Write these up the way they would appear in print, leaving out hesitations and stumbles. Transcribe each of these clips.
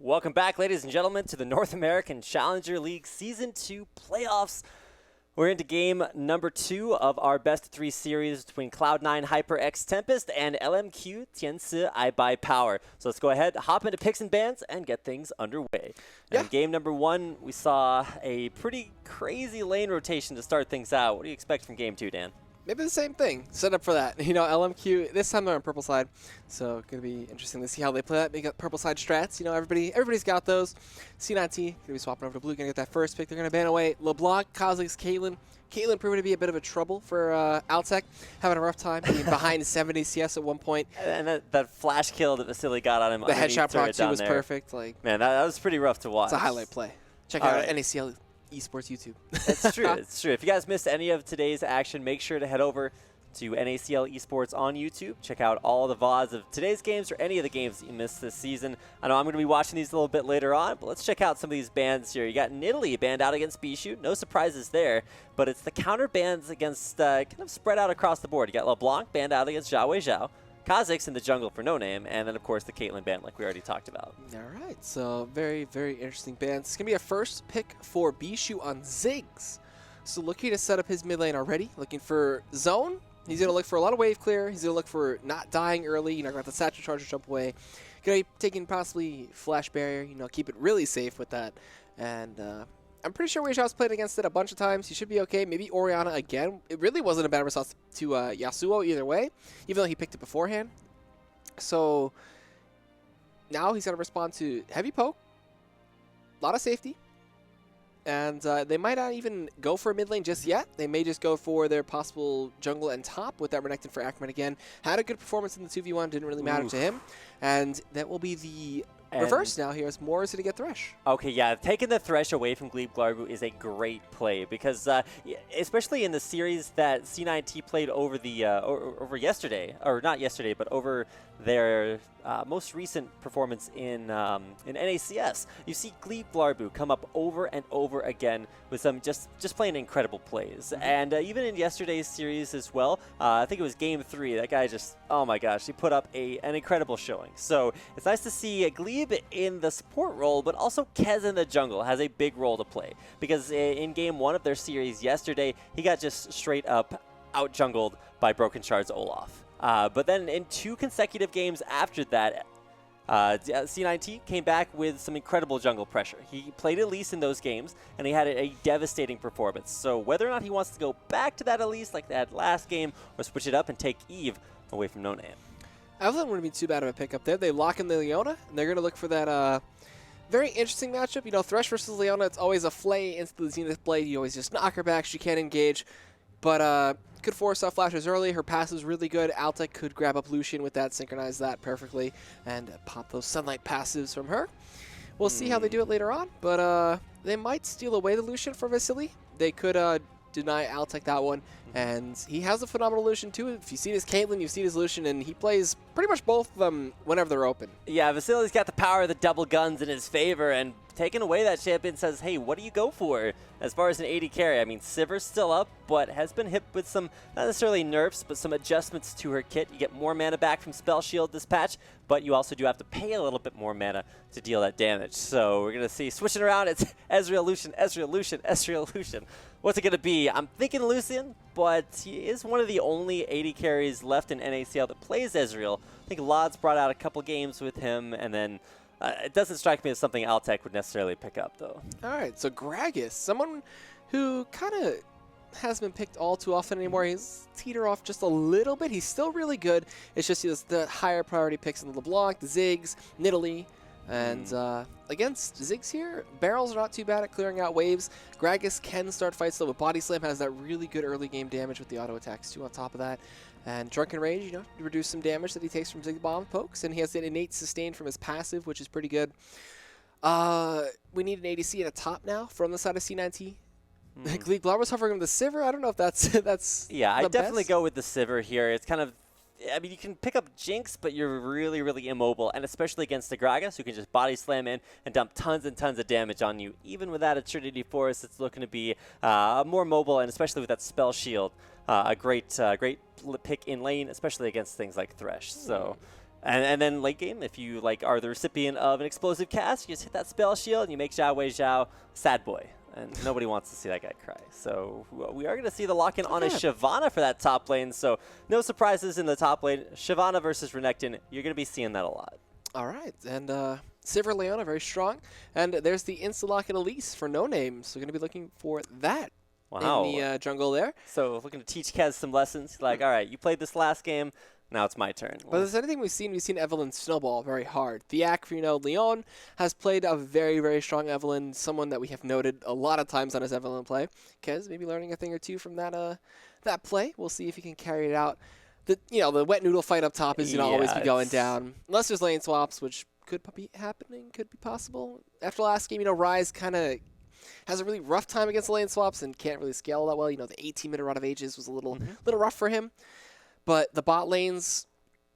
Welcome back, ladies and gentlemen, to the North American Challenger League Season 2 playoffs. We're into game number 2 of our best-of-3 series between Cloud9 HyperX Tempest and LMQ Tianci iBUYPOWER. So let's go ahead, hop into picks and bans, and get things underway. Yeah. In game number 1, we saw a pretty crazy lane rotation to start things out. What do you expect from game 2, Dan? Maybe the same thing. Set up for that. You know, LMQ, this time they're on purple side, so going to be interesting to see how they play that. They got purple side strats. You know, everybody's got those. C9T, going to be swapping over to blue, going to get that first pick. They're going to ban away LeBlanc, Kha'Zix, Caitlyn. Caitlyn proving to be a bit of a trouble for Altec, having a rough time being behind 70 CS at one point. And that flash kill that Vasily got on him. The headshot proc too was perfect. Like, man, that was pretty rough to watch. It's a highlight play. Check out NACL Esports YouTube. It's true. It's true. If you guys missed any of today's action, make sure to head over to NACL Esports on YouTube. Check out all the VODs of today's games or any of the games that you missed this season. I know I'm going to be watching these a little bit later on, but let's check out some of these bans here. You got Italy banned out against Bishu. No surprises there, but it's the counter bans against kind of spread out across the board. You got LeBlanc banned out against Zhao Weizhao, Kha'Zix in the jungle for no name, and then, of course, the Caitlyn ban like we already talked about. All right, so very, very interesting bans. It's going to be a first pick for Bishu on Ziggs. So looking to set up his mid lane already, looking for zone. He's going to look for a lot of wave clear. He's going to look for not dying early. You know, got the satchel charger jump away. Going to be taking possibly flash barrier. You know, keep it really safe with that. And I'm pretty sure Weizhao's played against it a bunch of times. He should be okay. Maybe Orianna again. It really wasn't a bad response to Yasuo either way, even though he picked it beforehand. So now he's going to respond to heavy poke. A lot of safety. And they might not even go for a mid lane just yet. They may just go for their possible jungle and top with that Renekton for Ackerman again. Had a good performance in the 2v1, didn't really matter to him. And that will be the reverse now here as Moore is going to get Thresh. Okay, yeah, taking the Thresh away from Glebe Glargu is a great play because especially in the series that C9T played over the over yesterday, or not yesterday, but over their most recent performance in NACS, you see Glebe Glargu come up over and over again with some just playing incredible plays. And even in yesterday's series as well, I think it was game 3, that guy just, oh my gosh, he put up an incredible showing. So it's nice to see Glebe in the support role, but also Kez in the jungle has a big role to play because in game 1 of their series yesterday, he got just straight up out-jungled by Broken Shard's Olaf. But then in 2 consecutive games after that, C9T came back with some incredible jungle pressure. He played Elise in those games, and he had a devastating performance. So whether or not he wants to go back to that Elise like that last game or switch it up and take Eve away from No Name. Evelyn wouldn't be too bad of a pickup there. They lock in the Leona, and they're going to look for that very interesting matchup. You know, Thresh versus Leona, it's always a flay into the Zenith Blade. You always just knock her back. She can't engage. But could force off flashes early. Her pass is really good. Altec could grab up Lucian with that, synchronize that perfectly, and pop those Sunlight passives from her. We'll see how they do it later on, but they might steal away the Lucian for Vasily. They could deny Altec that one, and he has a phenomenal Lucian too. If you've seen his Caitlyn, you've seen his Lucian, and he plays pretty much both of them whenever they're open. Yeah, Vasily's got the power of the double guns in his favor, and taking away that champion says, hey, what do you go for as far as an AD carry? I mean, Sivir's still up, but has been hit with some, not necessarily nerfs, but some adjustments to her kit. You get more mana back from Spell Shield this patch, but you also do have to pay a little bit more mana to deal that damage. So we're going to see, switching around, it's Ezreal Lucian, Ezreal Lucian, Ezreal Lucian. What's it going to be? I'm thinking Lucian, but he is one of the only AD carries left in NACL that plays Ezreal. I think Lod's brought out a couple games with him, and then it doesn't strike me as something Altec would necessarily pick up, though. All right, so Gragas, someone who kind of hasn't been picked all too often anymore. He's teeter off just a little bit. He's still really good. It's just the higher priority picks in the LeBlanc, the Ziggs, Nidalee. And against Ziggs here, barrels are not too bad at clearing out waves. Gragas can start fights though with Body Slam, has that really good early game damage with the auto attacks too on top of that. And Drunken Rage, you know, to reduce some damage that he takes from Zig Bomb pokes. And he has an innate sustain from his passive, which is pretty good. We need an ADC and a top now from the side of C9T. Glebe Glargu was hovering with the Sivir. I don't know if that's yeah, I definitely go with the Sivir here. It's kind of, I mean, you can pick up Jinx, but you're really, really immobile, and especially against the Gragas, who can just body slam in and dump tons and tons of damage on you. Even without a Trinity Force, it's looking to be more mobile, and especially with that Spell Shield, a great pick in lane, especially against things like Thresh. So And then late game, if you like are the recipient of an explosive cast, you just hit that spell shield and you make Zhao Wei Zhao sad boy. And nobody wants to see that guy cry. So we are going to see the lock-in on a Shyvana for that top lane. So no surprises in the top lane. Shyvana versus Renekton, you're going to be seeing that a lot. All right. And Sivir Leona, very strong. And there's the insta-lock-in Elise for no name. So we're going to be looking for that in the jungle there. So looking to teach Kaz some lessons. Like, all right, you played this last game. Now it's my turn. But if there's anything we've seen Evelyn snowball very hard. Thiak, Leon has played a very, very strong Evelyn, someone that we have noted a lot of times on his Evelyn play. Kez maybe learning a thing or two from that play. We'll see if he can carry it out. The wet noodle fight up top is always be going down. Unless there's lane swaps, which could be happening, could be possible. After last game, Ryze kind of has a really rough time against the lane swaps and can't really scale that well. The 18-minute Rod of Ages was a little rough for him. But the bot lane's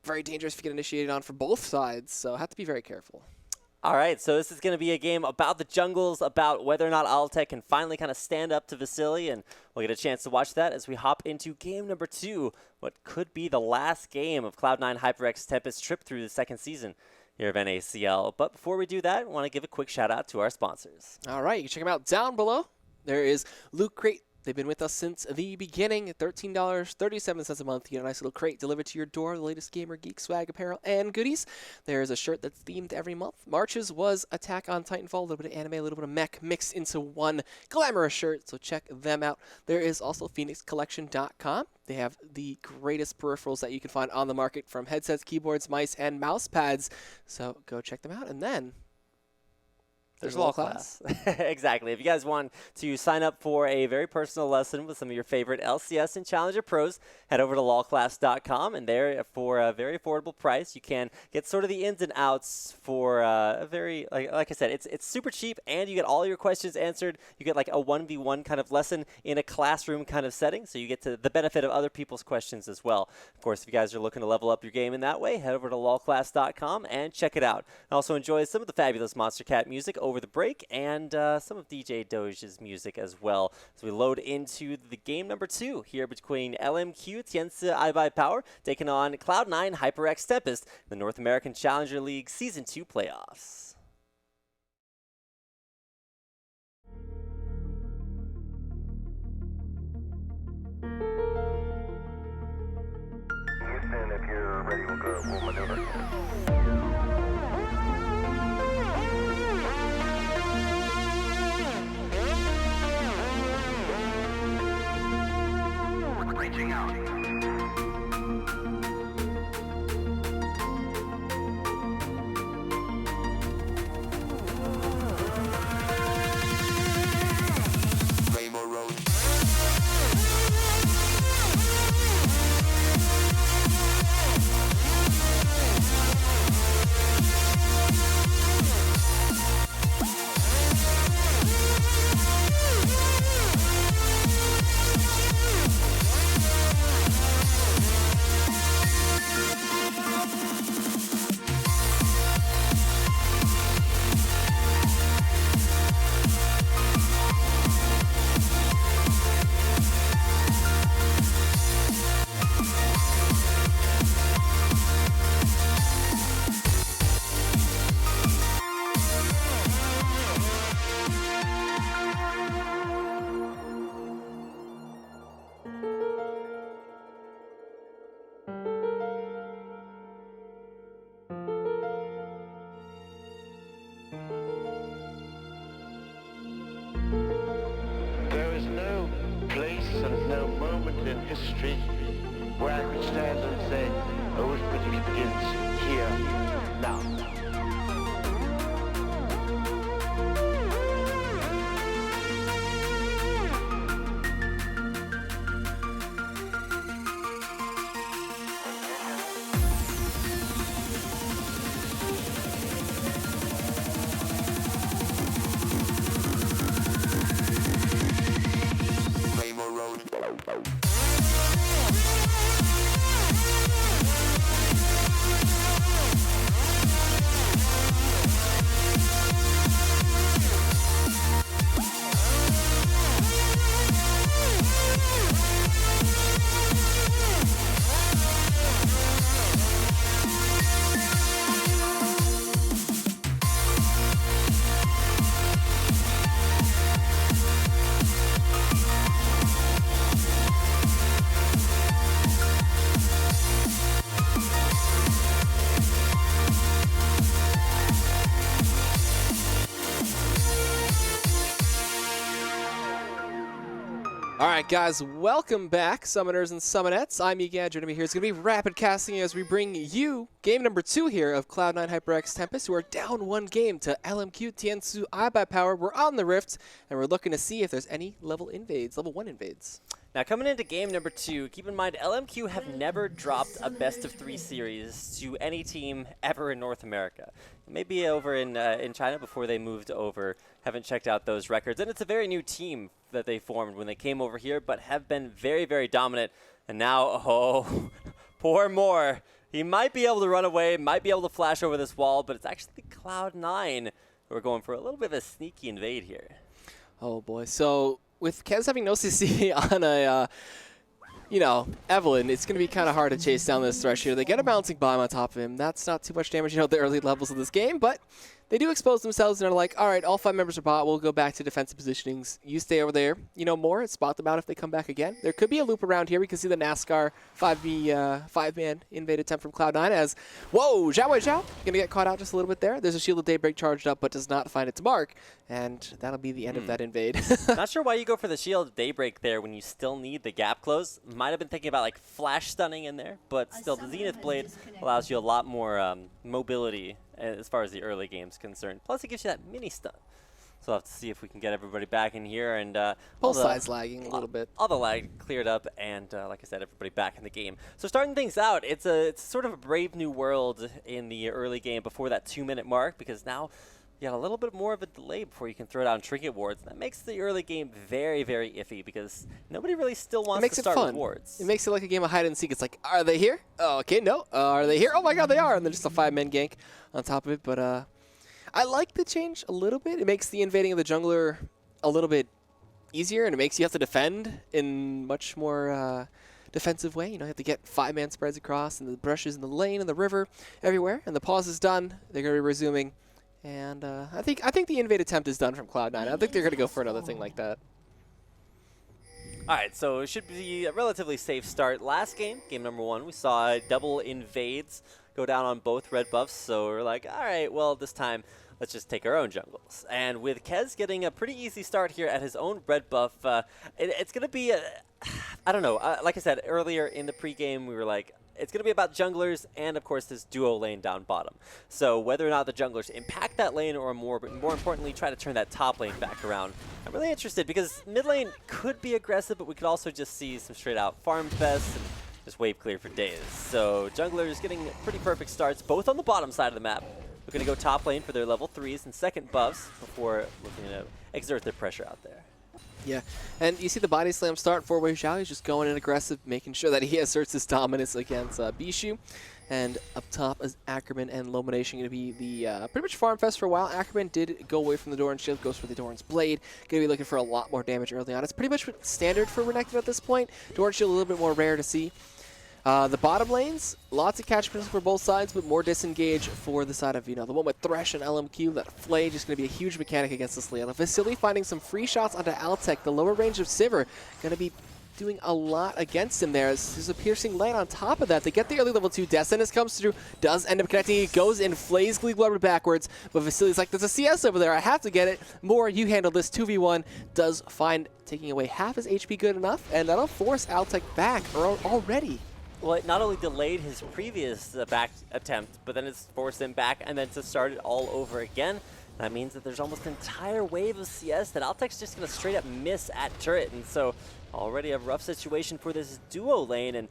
very dangerous if you get initiated on for both sides, so have to be very careful. All right, so this is going to be a game about the jungles, about whether or not Altec can finally kind of stand up to Vasily, and we'll get a chance to watch that as we hop into game number 2, what could be the last game of Cloud9 HyperX Tempest trip through the second season here of NACL. But before we do that, I want to give a quick shout-out to our sponsors. All right, you can check them out down below. There is Loot Crate. They've been with us since the beginning. $13.37 a month. You get a nice little crate delivered to your door. The latest gamer geek swag, apparel, and goodies. There's a shirt that's themed every month. March's was Attack on Titanfall. A little bit of anime, a little bit of mech mixed into one glamorous shirt. So check them out. There is also PhoenixCollection.com. They have the greatest peripherals that you can find on the market, from headsets, keyboards, mice, and mouse pads. So go check them out. And then there's a law class. Exactly. If you guys want to sign up for a very personal lesson with some of your favorite LCS and Challenger pros, head over to lawclass.com, and there, for a very affordable price, you can get sort of the ins and outs for a very, like I said, it's super cheap, and you get all your questions answered. You get like a 1v1 kind of lesson in a classroom kind of setting, so you get to the benefit of other people's questions as well. Of course, if you guys are looking to level up your game in that way, head over to lawclass.com and check it out. And also enjoy some of the fabulous Monster Cat music over the break, and some of DJ Doge's music as well. So we load into the game number 2 here between LMQ, Tienza, iBUYPOWER, taking on Cloud9 HyperX Tempest, the North American Challenger League Season 2 playoffs. Houston, if you're ready, we'll maneuver. Reaching out. Rainbow Road. and no moment in history where I could stand and say, oh, it begins here, now. All right, guys, welcome back, Summoners and Summonettes. I'm Egan. Joining me here is going to be rapid casting as we bring you game number 2 here of Cloud9 HyperX Tempest, who are down 1 game to LMQ Tiansu iBUYPOWER. We're on the Rift, and we're looking to see if there's any level 1 invades. Now, coming into game number 2, keep in mind LMQ have never dropped a best-of-3 series to any team ever in North America. Maybe over in China before they moved over. Haven't checked out those records. And it's a very new team that they formed when they came over here, but have been very, very dominant. And now, oh, poor Moore. He might be able to run away, might be able to flash over this wall, but it's actually Cloud9 who are going for a little bit of a sneaky invade here. Oh, boy. So with Kez having no CC on a, Evelyn, it's going to be kind of hard to chase down this Thresh here. They get a bouncing bomb on top of him. That's not too much damage, at the early levels of this game, but they do expose themselves and are like, all right, all 5 members are bot. We'll go back to defensive positionings. You stay over there. More, spot them out if they come back again. There could be a loop around here. We can see the NASCAR 5-man invade attempt from Cloud9 as, whoa, Zhao Wei Zhao going to get caught out just a little bit there. There's a Shield of Daybreak charged up, but does not find its mark, and that'll be the end of that invade. Not sure why you go for the Shield of Daybreak there when you still need the gap close. Might have been thinking about like flash stunning in there, but still the Zenith Blade allows you a lot more mobility as far as the early game's concerned. Plus, it gives you that mini stun. So we'll have to see if we can get everybody back in here. And both sides lagging a little bit. All the lag cleared up, and like I said, everybody back in the game. So starting things out, it's sort of a brave new world in the early game before that 2-minute mark, because now you got a little bit more of a delay before you can throw down trinket wards. That makes the early game very, very iffy because nobody really still wants to start with wards. It makes it like a game of hide and seek. It's like, are they here? Oh, okay, no. Are they here? Oh my god, they are. And then just a 5-man gank on top of it. But I like the change a little bit. It makes the invading of the jungler a little bit easier, and it makes you have to defend in much more defensive way. You have to get 5-man spreads across, and the brushes in the lane and the river everywhere. And the pause is done. They're going to be resuming. And I think the invade attempt is done from Cloud9. I think they're going to go for another thing like that. All right, so it should be a relatively safe start. Last game, game number 1, we saw double invades go down on both red buffs. So we're like, all right, well, this time let's just take our own jungles. And with Kez getting a pretty easy start here at his own red buff, it's going to be, I don't know, like I said earlier in the pregame, we were like, it's going to be about junglers and, of course, this duo lane down bottom. So whether or not the junglers impact that lane or more importantly, try to turn that top lane back around. I'm really interested because mid lane could be aggressive, but we could also just see some straight out farm fest and just wave clear for days. So junglers getting pretty perfect starts, both on the bottom side of the map. We're going to go top lane for their level 3s and second buffs before looking to exert their pressure out there. Yeah, and you see the body slam start for Wei Zhao. He's just going in aggressive, making sure that he asserts his dominance against Bishu. And up top is Ackerman and Lomination going to be the pretty much farm fest for a while. Ackerman did go away from the Doran's Shield, goes for the Doran's Blade. Going to be looking for a lot more damage early on. It's pretty much standard for Renekton at this point. Doran's Shield a little bit more rare to see. The bottom lanes, lots of catch potential for both sides, but more disengage for the side of, the one with Thresh and LMQ. That Flay just going to be a huge mechanic against this lane. Vasily finding some free shots onto Altec. The lower range of Sivir going to be doing a lot against him there. There's a piercing lane on top of that. They get the early level 2. Descendants comes through, does end up connecting. He goes and flays Gleek Blubber backwards, but Vasily's like, there's a CS over there. I have to get it. More, you handle this. 2v1 does find taking away half his HP good enough, and that'll force Altec back already. Well, it not only delayed his previous back attempt, but then it's forced him back and then to start it all over again. That means that there's almost an entire wave of CS that Altec's just going to straight up miss at turret. And so already a rough situation for this duo lane. And,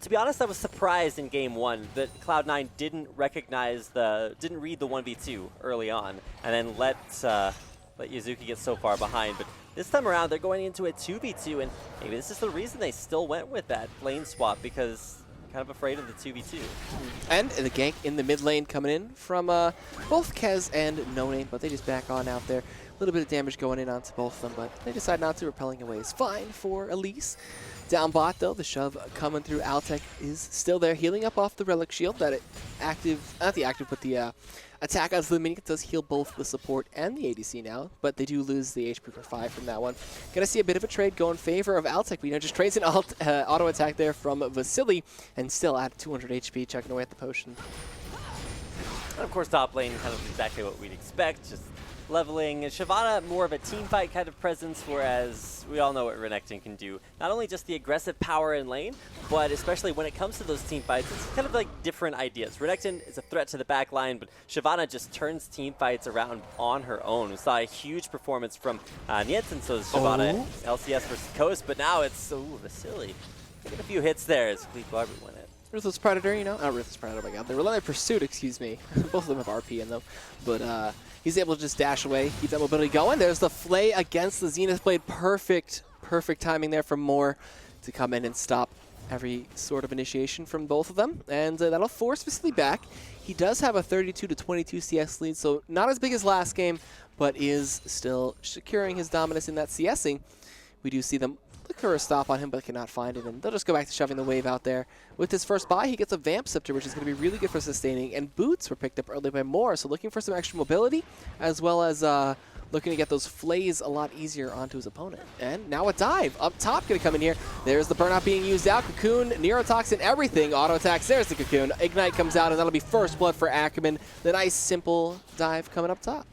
to be honest, I was surprised in game 1 that Cloud9 didn't read the 1v2 early on and then let Yuzuki get so far behind. But this time around, they're going into a 2v2, and maybe this is the reason they still went with that lane swap, because they're kind of afraid of the 2v2. And the gank in the mid lane coming in from both Kez and No Name, but they just back on out there. A little bit of damage going in onto both of them, but they decide not to. Repelling away is fine for Elise. Down bot, though, the shove coming through. Altec is still there, healing up off the Relic Shield. That the attack onto the minion does heal both the support and the ADC now, but they do lose the HP for 5 from that one. Gonna see a bit of a trade go in favor of Altec. Just trades an auto attack there from Vasily, and still at 200 HP, chucking away at the potion. And of course, top lane, kind of exactly what we'd expect. Just leveling. Shyvana, more of a team fight kind of presence, whereas we all know what Renekton can do. Not only just the aggressive power in lane, but especially when it comes to those team fights, it's kind of like different ideas. Renekton is a threat to the back line, but Shyvana just turns team fights around on her own. We saw a huge performance from Nietzenso's Shyvana LCS versus Coast, but now it's Vasily. Taking a few hits there as GleebGlarbu win it. Ruthless Predator, you know? Not Ruthless Predator, oh my god. The Relentless Pursuit, excuse me. Both of them have RP in them. But he's able to just dash away, keep that mobility going. There's the Flay against the Zenith Blade. Perfect timing there from Moore to come in and stop every sort of initiation from both of them. And that'll force Vasily back. He does have a 32-22 CS lead, so not as big as last game, but is still securing his dominance in that CSing. We do see them look for a stop on him, but cannot find it, and they'll just go back to shoving the wave out there. With his first buy, he gets a Vamp Scepter, which is going to be really good for sustaining, and boots were picked up early by Moore, so looking for some extra mobility, as well as looking to get those flays a lot easier onto his opponent. And now a dive up top going to come in here. There's the burnout being used out. Cocoon, Neurotoxin, everything. Auto attacks. There's the Cocoon. Ignite comes out, and that'll be first blood for Ackerman. The nice, simple dive coming up top.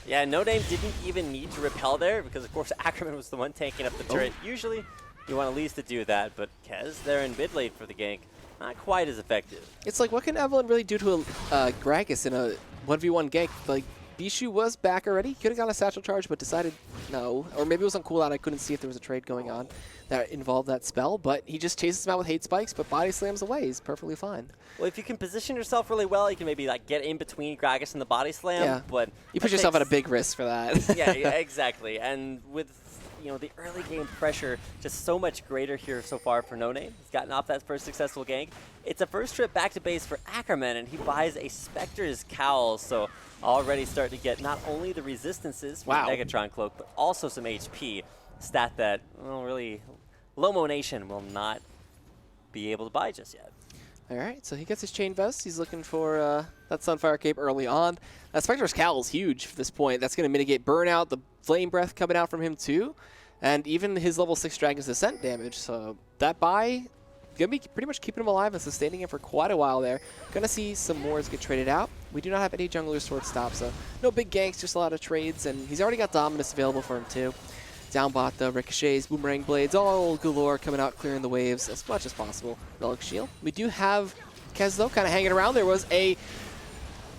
Yeah, No Name didn't even need to repel there because, of course, Ackerman was the one tanking up the turret. Usually, you want Elise to do that, but Kez there in mid lane for the gank, not quite as effective. It's like, what can Evelyn really do to a Gragas in a 1v1 gank? Like, Bishu was back already. Could have got a satchel charge, but decided no. Or maybe it was on cooldown. I couldn't see if there was a trade going on that involved that spell, but he just chases him out with hate spikes, but body slams away. He's perfectly fine. Well, if you can position yourself really well, you can maybe like get in between Gragas and the body slam. Yeah. But you put yourself at a big risk for that. yeah, exactly. And with the early game pressure, just so much greater here so far for No Name. He's gotten off that first successful gank. It's a first trip back to base for Ackerman, and he buys a Spectre's Cowl, so already starting to get not only the resistances from the Negatron Cloak, but also some HP. Stat that, well, really, Lomo Nation will not be able to buy just yet. All right, so he gets his Chain Vest. He's looking for that Sunfire Cape early on. That Spectre's Cowl is huge for this point. That's going to mitigate Burnout, the Flame Breath coming out from him too, and even his level 6 Dragon's Descent damage. So that buy going to be pretty much keeping him alive and sustaining him for quite a while there. Going to see some Moors get traded out. We do not have any junglers towards stop, so no big ganks, just a lot of trades, and he's already got Dominus available for him too. Down bot, the Ricochets, Boomerang Blades, all galore, coming out, clearing the waves as much as possible. Relic Shield. We do have Kez, though, kind of hanging around. There was a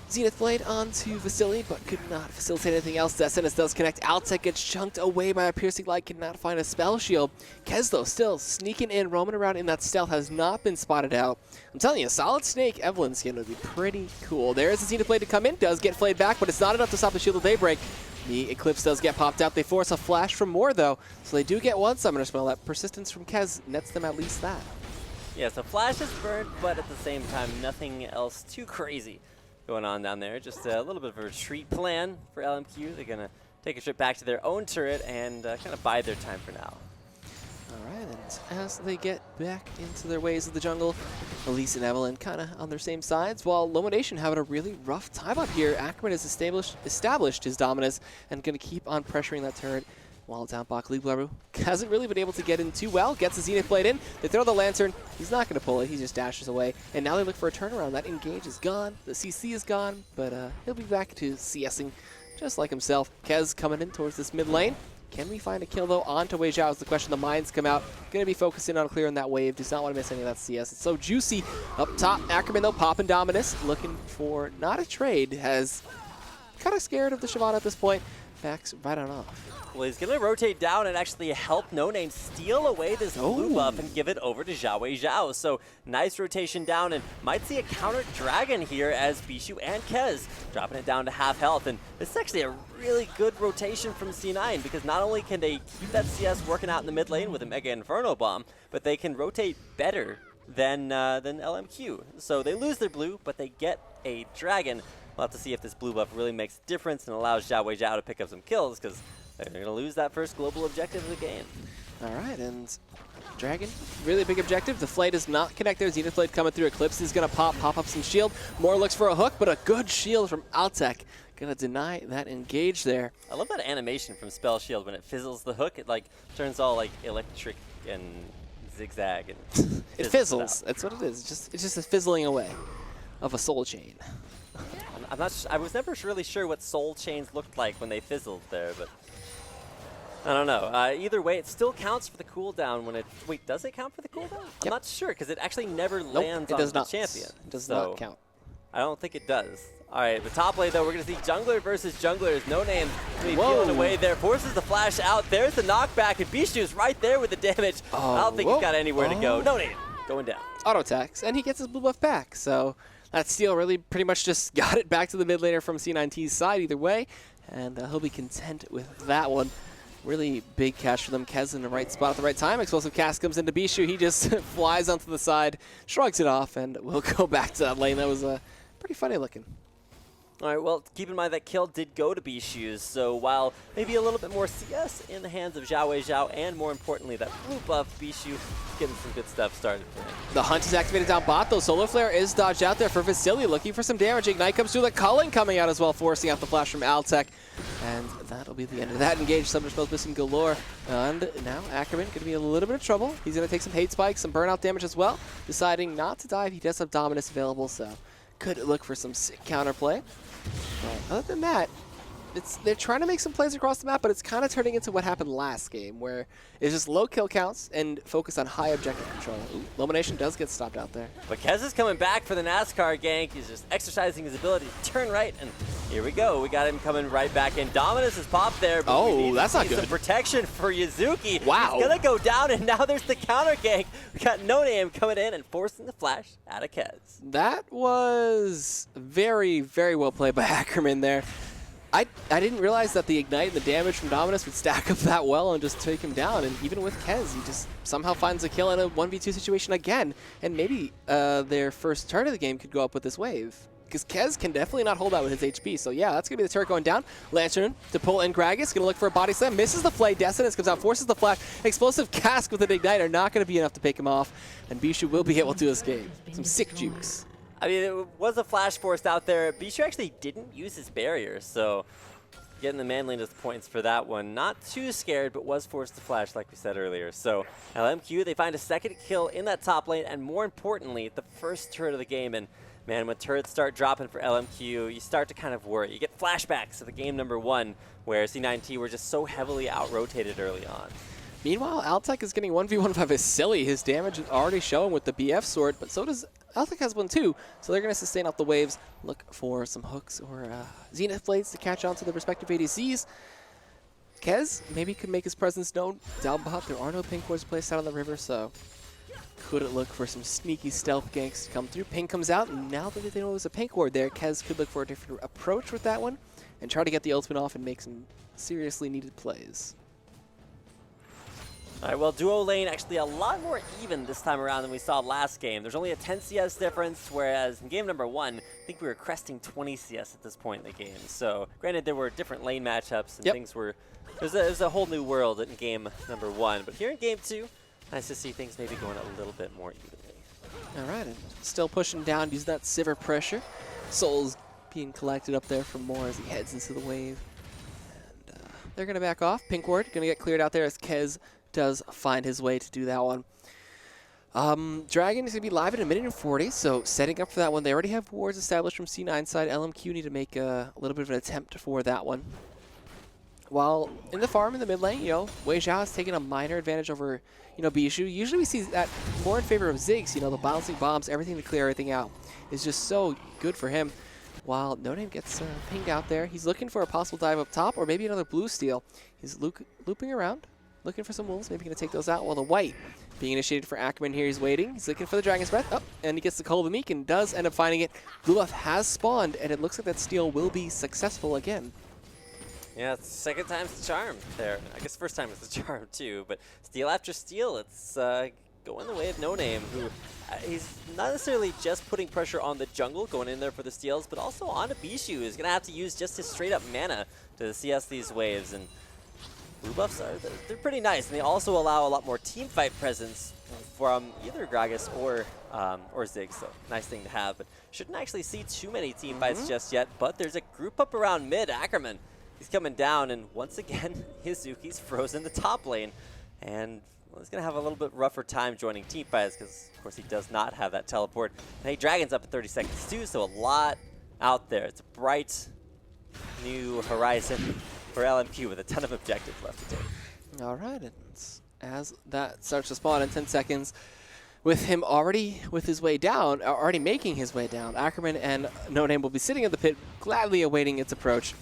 Zenith Blade onto Vasily, but could not facilitate anything else. That sentence does connect. Altec gets chunked away by a Piercing Light, cannot find a Spell Shield. Kez, though, still sneaking in, roaming around in that stealth, has not been spotted out. I'm telling you, Solid Snake Evelyn skin would be pretty cool. There's the Zenith Blade to come in, does get flayed back, but it's not enough to stop the Shield of Daybreak. The Eclipse does get popped out. They force a flash from Moore, though, so they do get one Summoner Spell. That persistence from Kez nets them at least that. Yeah, so Flash is burnt, but at the same time, nothing else too crazy going on down there. Just a little bit of a retreat plan for LMQ. They're going to take a trip back to their own turret and kind of bide their time for now. All right, and as they get back into their ways of the jungle, Elise and Evelyn kind of on their same sides, while Lomo Nation having a really rough time up here. Ackerman has established his dominance and going to keep on pressuring that turret. While down bot, GleebGlarbu hasn't really been able to get in too well. Gets the Zenith Blade in. They throw the Lantern. He's not going to pull it. He just dashes away. And now they look for a turnaround. That engage is gone. The CC is gone. But he'll be back to CSing just like himself. Kez coming in towards this mid lane. Can we find a kill, though? Onto Wei Zhao is the question. The mines come out. Going to be focusing on clearing that wave. Does not want to miss any of that CS. It's so juicy. Up top, Ackerman, though, popping Dominus. Looking for not a trade. Has kind of scared of the Shyvana at this point. Backs right on off. Well, he's going to rotate down and actually help No Name steal away this blue buff and give it over to Wei Zhao. So nice rotation down, and might see a counter dragon here as Bishu and Kez dropping it down to half health. And this is actually a really good rotation from C9 because not only can they keep that CS working out in the mid lane with a Mega Inferno Bomb, but they can rotate better than LMQ. So they lose their blue, but they get a dragon. We'll have to see if this blue buff really makes a difference and allows Wei Zhao to pick up some kills because they're going to lose that first global objective of the game. All right, and Dragon, really big objective. The Flay does not connect there. Zenith Blade coming through. Eclipse is going to pop up some shield. Moore looks for a hook, but a good shield from Altec. Going to deny that engage there. I love that animation from Spell Shield. When it fizzles the hook, it like turns all like electric and zigzag. And it fizzles. That's what it is. It's just a fizzling away of a soul chain. I'm not. I was never really sure what soul chains looked like when they fizzled there, but I don't know. Either way, it still counts for the cooldown when it. Wait, does it count for the cooldown? I'm not sure because it actually never lands on the champion. It does not count. I don't think it does. All right, but top lane though, we're gonna see jungler versus junglers. No name really peeling away there, forces the flash out. There's the knockback, and Bishu's right there with the damage. I don't think he's got anywhere to go. No name going down. Auto attacks, and he gets his blue buff back. So that steal really pretty much just got it back to the mid laner from C9T's side either way, and he'll be content with that one. Really big catch for them. Kez in the right spot at the right time. Explosive cast comes into Bishu. He just flies onto the side, shrugs it off, and we'll go back to that lane. That was pretty funny looking. All right, well, keep in mind that kill did go to Bishu, so while maybe a little bit more CS in the hands of Zhao, and more importantly, that blue buff, Bishu getting some good stuff started for him. The hunt is activated down bot, though. Solar Flare is dodged out there for Vasily, looking for some damage. Ignite comes through, the culling coming out as well, forcing out the flash from Altec. And that'll be the end of that engage. Summoner spells missing galore. And now Ackerman going to be in a little bit of trouble. He's going to take some hate spikes, some burnout damage as well, deciding not to dive. He does have Dominus available, so could look for some sick counterplay. But other than that, they're trying to make some plays across the map, but it's kind of turning into what happened last game, where it's just low kill counts and focus on high objective control. Ooh, Illumination does get stopped out there. But Kez is coming back for the NASCAR gank. He's just exercising his ability to turn right, and here we go. We got him coming right back in. Dominus has popped there, but we need that's not good. Some protection for Yuzuki. Wow. He's gonna go down, and now there's the counter gank. We got No Name coming in and forcing the flash out of Kez. That was very, very well played by Ackerman there. I didn't realize that the Ignite and the damage from Dominus would stack up that well and just take him down. And even with Kez, he just somehow finds a kill in a 1v2 situation again. And maybe their first turn of the game could go up with this wave, because Kez can definitely not hold out with his HP. So yeah, that's going to be the turret going down. Lantern to pull in Gragas, going to look for a body slam. Misses the flay. Destinus comes out, forces the flash. Explosive cask with an Ignite are not going to be enough to pick him off. And Bishu will be able to escape. Some sick jukes. I mean, it was a flash forced out there. Bishu actually didn't use his barrier, so getting the man lane as the points for that one. Not too scared, but was forced to flash, like we said earlier. So LMQ, they find a second kill in that top lane, and more importantly, the first turret of the game. And man, when turrets start dropping for LMQ, you start to kind of worry. You get flashbacks to the game #1, where C9T were just so heavily out-rotated early on. Meanwhile, Altec is getting 1v1 by Vasily. His damage is already showing with the BF sword, but so does Altec has one too. So they're going to sustain off the waves, look for some hooks or Zenith Blades to catch on to the respective ADCs. Kez maybe could make his presence known down bot. There are no pink wards placed out on the river, so could it look for some sneaky stealth ganks to come through. Pink comes out, and now that they know there's a pink ward there, Kez could look for a different approach with that one and try to get the ultimate off and make some seriously needed plays. All right, well, duo lane actually a lot more even this time around than we saw last game. There's only a 10 CS difference, whereas in game #1, I think we were cresting 20 CS at this point in the game. So, granted, there were different lane matchups and things were... It was a whole new world in game #1. But here in game 2, nice to see things maybe going a little bit more evenly. All right, and still pushing down, using that Sivir pressure. Soul's being collected up there for more as he heads into the wave. And they're going to back off. Pink ward going to get cleared out there as Kez does find his way to do that one. Dragon is going to be live in 1:40, so setting up for that one. They already have wards established from C9 side. LMQ need to make a little bit of an attempt for that one. While in the farm in the mid lane, Wei Zhao has taken a minor advantage over, Bishu. Usually we see that more in favor of Ziggs, the bouncing bombs, everything to clear everything out is just so good for him. While No Name gets pinged out there, he's looking for a possible dive up top or maybe another blue steal. He's looping around, looking for some wolves, maybe going to take those out. While the white being initiated for Ackerman here, he's waiting. He's looking for the Dragon's Breath. Oh, and he gets the Call of the Meek and does end up finding it. Blue buff has spawned, and it looks like that steal will be successful again. Yeah, it's second time's the charm there. I guess first time was the charm too, but steal after steal, it's going the way of No Name, who he's not necessarily just putting pressure on the jungle, going in there for the steals, but also on to Bishu, who's going to have to use just his straight up mana to CS these waves. And blue buffs they're pretty nice, and they also allow a lot more team fight presence from either Gragas or Ziggs, so nice thing to have. But shouldn't actually see too many team fights just yet, but there's a group up around mid. Ackerman, he's coming down, and once again, Yuzuki's frozen the top lane, and he's going to have a little bit rougher time joining teamfights because, of course, he does not have that teleport. And hey, Dragon's up in 30 seconds too, so a lot out there. It's a bright new horizon for LMQ with a ton of objectives left to take. All right, and as that starts to spawn in 10 seconds, with him already with his way down, already making his way down, Ackerman and No Name will be sitting in the pit, gladly awaiting its approach,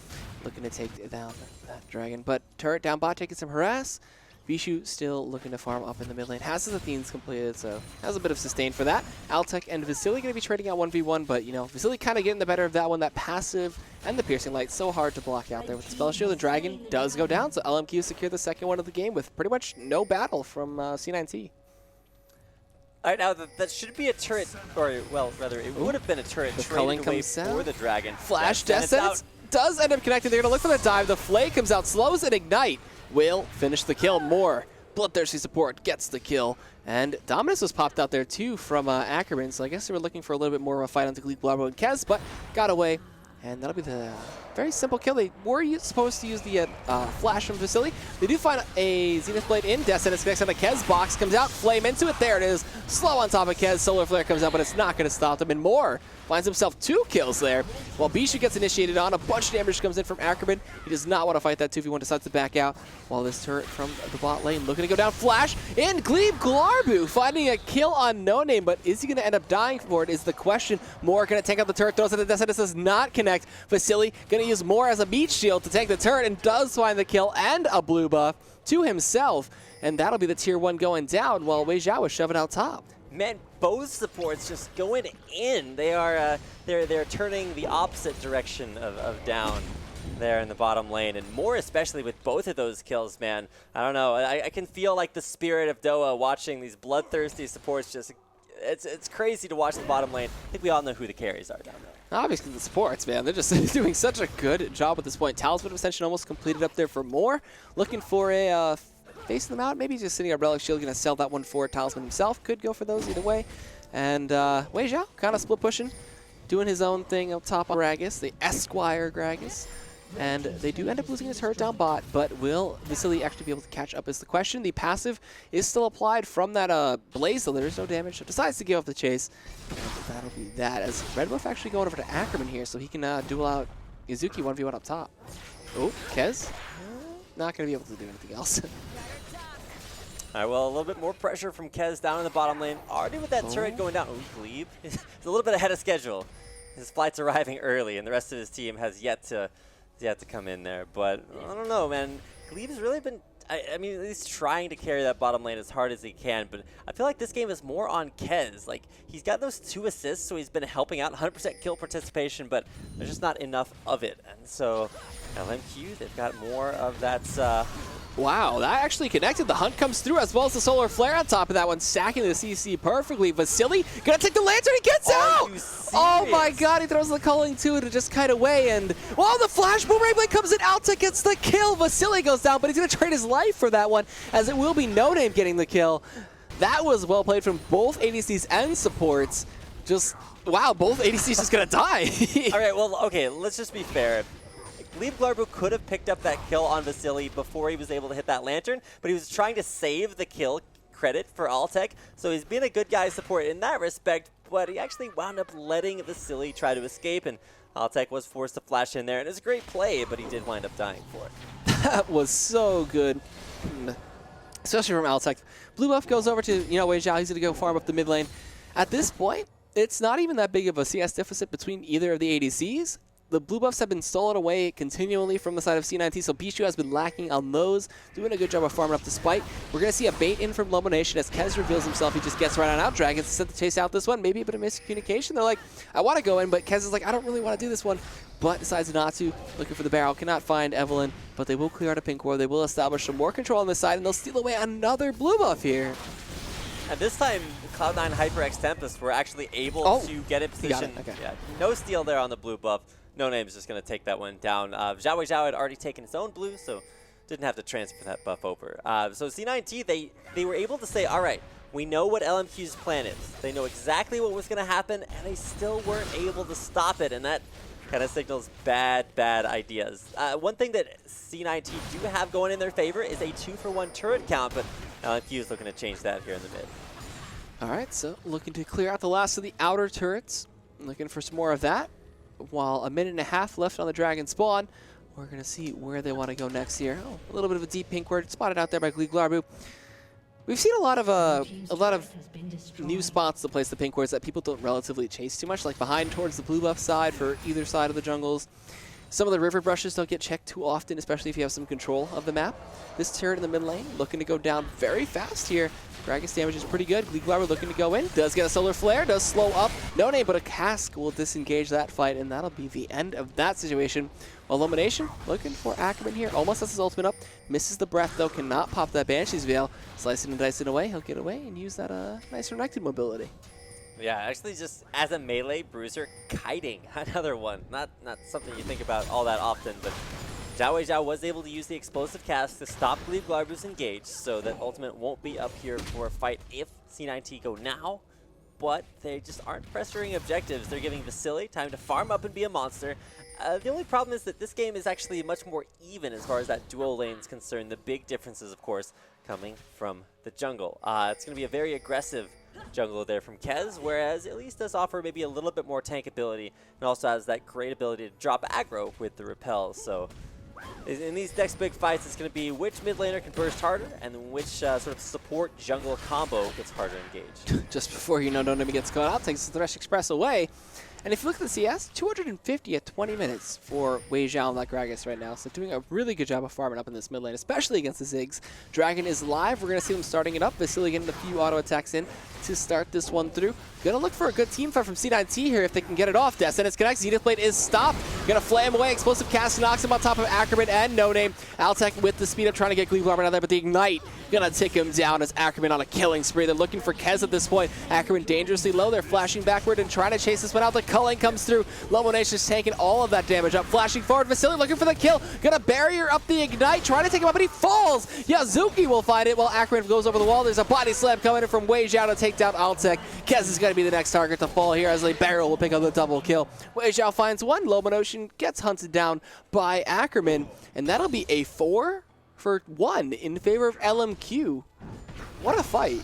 looking to take down that dragon. But turret down bot taking some harass. Bishu still looking to farm up in the mid lane. Has his Athenes completed, so has a bit of sustain for that. Altec and Vasily going to be trading out 1v1, but, you know, Vasily kind of getting the better of that one. That passive and the piercing light so hard to block out there with the spell shield. The dragon does go down, so LMQ secure the second one of the game with pretty much no battle from C9T. All right, now that should be a turret, or, well, rather, it would have been a turret The traded culling away comes out. for the dragon. Flash Yes, and it's Descent does end up connecting. They're going to look for the dive. The Flay comes out, slows and Ignite. Will finish the kill. More bloodthirsty support gets the kill. And Dominus was popped out there too from Ackerman, so I guess they were looking for a little bit more of a fight on Glebe Blabbo and Kez, but got away. And that'll be the very simple kill. They were supposed to use the flash from Vasily. They do find a Zenith Blade in Descent. It's connects on the Kez box. Comes out, Flame into it. There it is. Slow on top of Kez. Solar Flare comes out, but it's not going to stop them. And more finds himself 2 kills there. While Bishu gets initiated on, a bunch of damage comes in from Ackerman. He does not want to fight that 2v1, decides to back out. While this turret from the bot lane looking to go down. Flash in Glebe Glarbu finding a kill on No Name, but is he going to end up dying for it is the question. More going to take out the turret, throws it at Descent. This does not connect. Vasily going to use more as a meat shield to take the turret and does find the kill and a blue buff to himself. And that'll be the tier 1 going down while Wei Zhao is shoving out top. Man, both supports just going in. They are they're turning the opposite direction of down there in the bottom lane, and more especially with both of those kills, man. I don't know. I can feel like the spirit of Doa watching these bloodthirsty supports. Just it's crazy to watch the bottom lane. I think we all know who the carries are down there. Obviously the supports, man. They're just doing such a good job at this point. Talisman of Ascension almost completed up there for more. Looking for a facing them out. Maybe just sitting a Relic Shield, going to sell that one for Talisman himself. Could go for those either way. And Wei Zhao kind of split pushing, doing his own thing up top on Gragas, the Esquire Gragas. And they do end up losing his turret down bot, but will Vasily actually be able to catch up is the question. The passive is still applied from that Blaze, though there's no damage, so decides to give up the chase. And that'll be that, as Red Wolf actually going over to Ackerman here, so he can duel out Izuki 1v1 up top. Oh, Kez? Not going to be able to do anything else. All right, well, a little bit more pressure from Kez down in the bottom lane. Already with that turret going down. Oh, Glebe. He's a little bit ahead of schedule. His flight's arriving early, and the rest of his team has yet to come in there. But I don't know, man. Glebe's really been, I mean, at least trying to carry that bottom lane as hard as he can. But I feel like this game is more on Kez. Like, he's got those 2 assists, so he's been helping out, 100% kill participation, but there's just not enough of it. And so LMQ, they've got more of that. Wow, that actually connected. The hunt comes through as well as the solar flare on top of that one, stacking the CC perfectly. Vasily gonna take the lantern, he gets out! Oh my god, he throws the culling to it to just kite away, and whoa, the flash boomerang blade comes in, Alta gets the kill. Vasily goes down, but he's gonna trade his life for that one, as it will be No Name getting the kill. That was well played from both ADCs and supports. Just, wow, both ADCs just gonna die. All right, well, okay, let's just be fair. Glebe Glarbu could have picked up that kill on Vasily before he was able to hit that lantern, but he was trying to save the kill credit for Altec, so he's been a good guy support in that respect, but he actually wound up letting Vasily try to escape, and Altec was forced to flash in there, and it was a great play, but he did wind up dying for it. That was so good, especially from Altec. Blue buff goes over to, Wei Zhao. He's going to go farm up the mid lane. At this point, it's not even that big of a CS deficit between either of the ADCs. The blue buffs have been stolen away continually from the side of C9T, so Bishu has been lacking on those, doing a good job of farming up the spike. We're going to see a bait in from Lobo Nation as Kez reveals himself. He just gets right on out. Dragons set to chase out this one. Maybe a bit of miscommunication. They're like, I want to go in, but Kez is like, I don't really want to do this one, but decides not to. Looking for the barrel. Cannot find Evelyn, but they will clear out a pink ward. They will establish some more control on this side, and they'll steal away another blue buff here. And this time, Cloud9 HyperX Tempest were actually able to get in position. Okay. Yeah, no steal there on the blue buff. No Name's just going to take that one down. Zhao Weizhao had already taken his own blue, so didn't have to transfer that buff over. So C9T, they were able to say, all right, we know what LMQ's plan is. They know exactly what was going to happen, and they still weren't able to stop it, and that kind of signals bad ideas. One thing that C9T do have going in their favor is a 2-for-1 turret count, but LMQ is looking to change that here in the mid. All right, so looking to clear out the last of the outer turrets. Looking for some more of that. while a minute and a half left on the Dragon spawn. We're going to see where they want to go next here. Oh, a little bit of a deep pink word spotted out there by Gleeglarbu. We've seen a lot of new spots to place the pink wards that people don't relatively chase too much, like behind towards the blue buff side for either side of the jungles. Some of the river brushes don't get checked too often, especially if you have some control of the map. This turret in the mid lane looking to go down very fast here. Gragas damage is pretty good. Gleeglarbu looking to go in. Does get a solar flare, does slow up. No name, but a cask will disengage that fight, and that'll be the end of that situation. Elimination looking for Ackerman here. Almost has his ultimate up. Misses the breath, though. Cannot pop that Banshee's Veil. Slicing and dicing away. He'll get away and use that nice Renekton mobility. Yeah, actually just as a melee bruiser, kiting, another one. Not something you think about all that often, but Zhao was able to use the explosive cast to stop Gleeglarbu's engage, so that ultimate won't be up here for a fight if C9T go now, but they just aren't pressuring objectives. They're giving Vasily time to farm up and be a monster. The only problem is that this game is actually much more even as far as that dual lane is concerned. The big differences, of course, coming from the jungle. It's going to be a very aggressive jungle there from Kez, whereas Elise does offer maybe a little bit more tank ability and also has that great ability to drop aggro with the repels. So in these next big fights, it's going to be which mid laner can burst harder and then which sort of support jungle combo gets harder engaged. Just before you know No Name gets caught out, takes the Thresh Express away. And if you look at the CS, 250 at 20 minutes for Wei Zhao and that Gragas right now. So doing a really good job of farming up in this mid lane, especially against the Ziggs. Dragon is live. We're going to see them starting it up. Vasily getting a few auto attacks in to start this one through. Going to look for a good team fight from C9T here if they can get it off. Descendants connects. Zenith Blade is stopped. Going to flay him away. Explosive cast knocks him on top of Ackerman and No Name. Altec with the speed up trying to get Gleeglarbu out there, but the Ignite going to take him down as Ackerman on a killing spree. They're looking for Kez at this point. Ackerman dangerously low. They're flashing backward and trying to chase this one out. The culling comes through. Lomonation's taking all of that damage up. Flashing forward. Vasily looking for the kill. Gonna barrier up the Ignite. Trying to take him up, but he falls. Yazuki will find it while Ackerman goes over the wall. There's a body slam coming in from Wei Zhao to take down Altec. Kez is going to be the next target to fall here as a barrel will pick up the double kill. Wei Zhao finds one. Lomonotion gets hunted down by Ackerman, and that'll be a 4-for-1 in favor of LMQ. What a fight.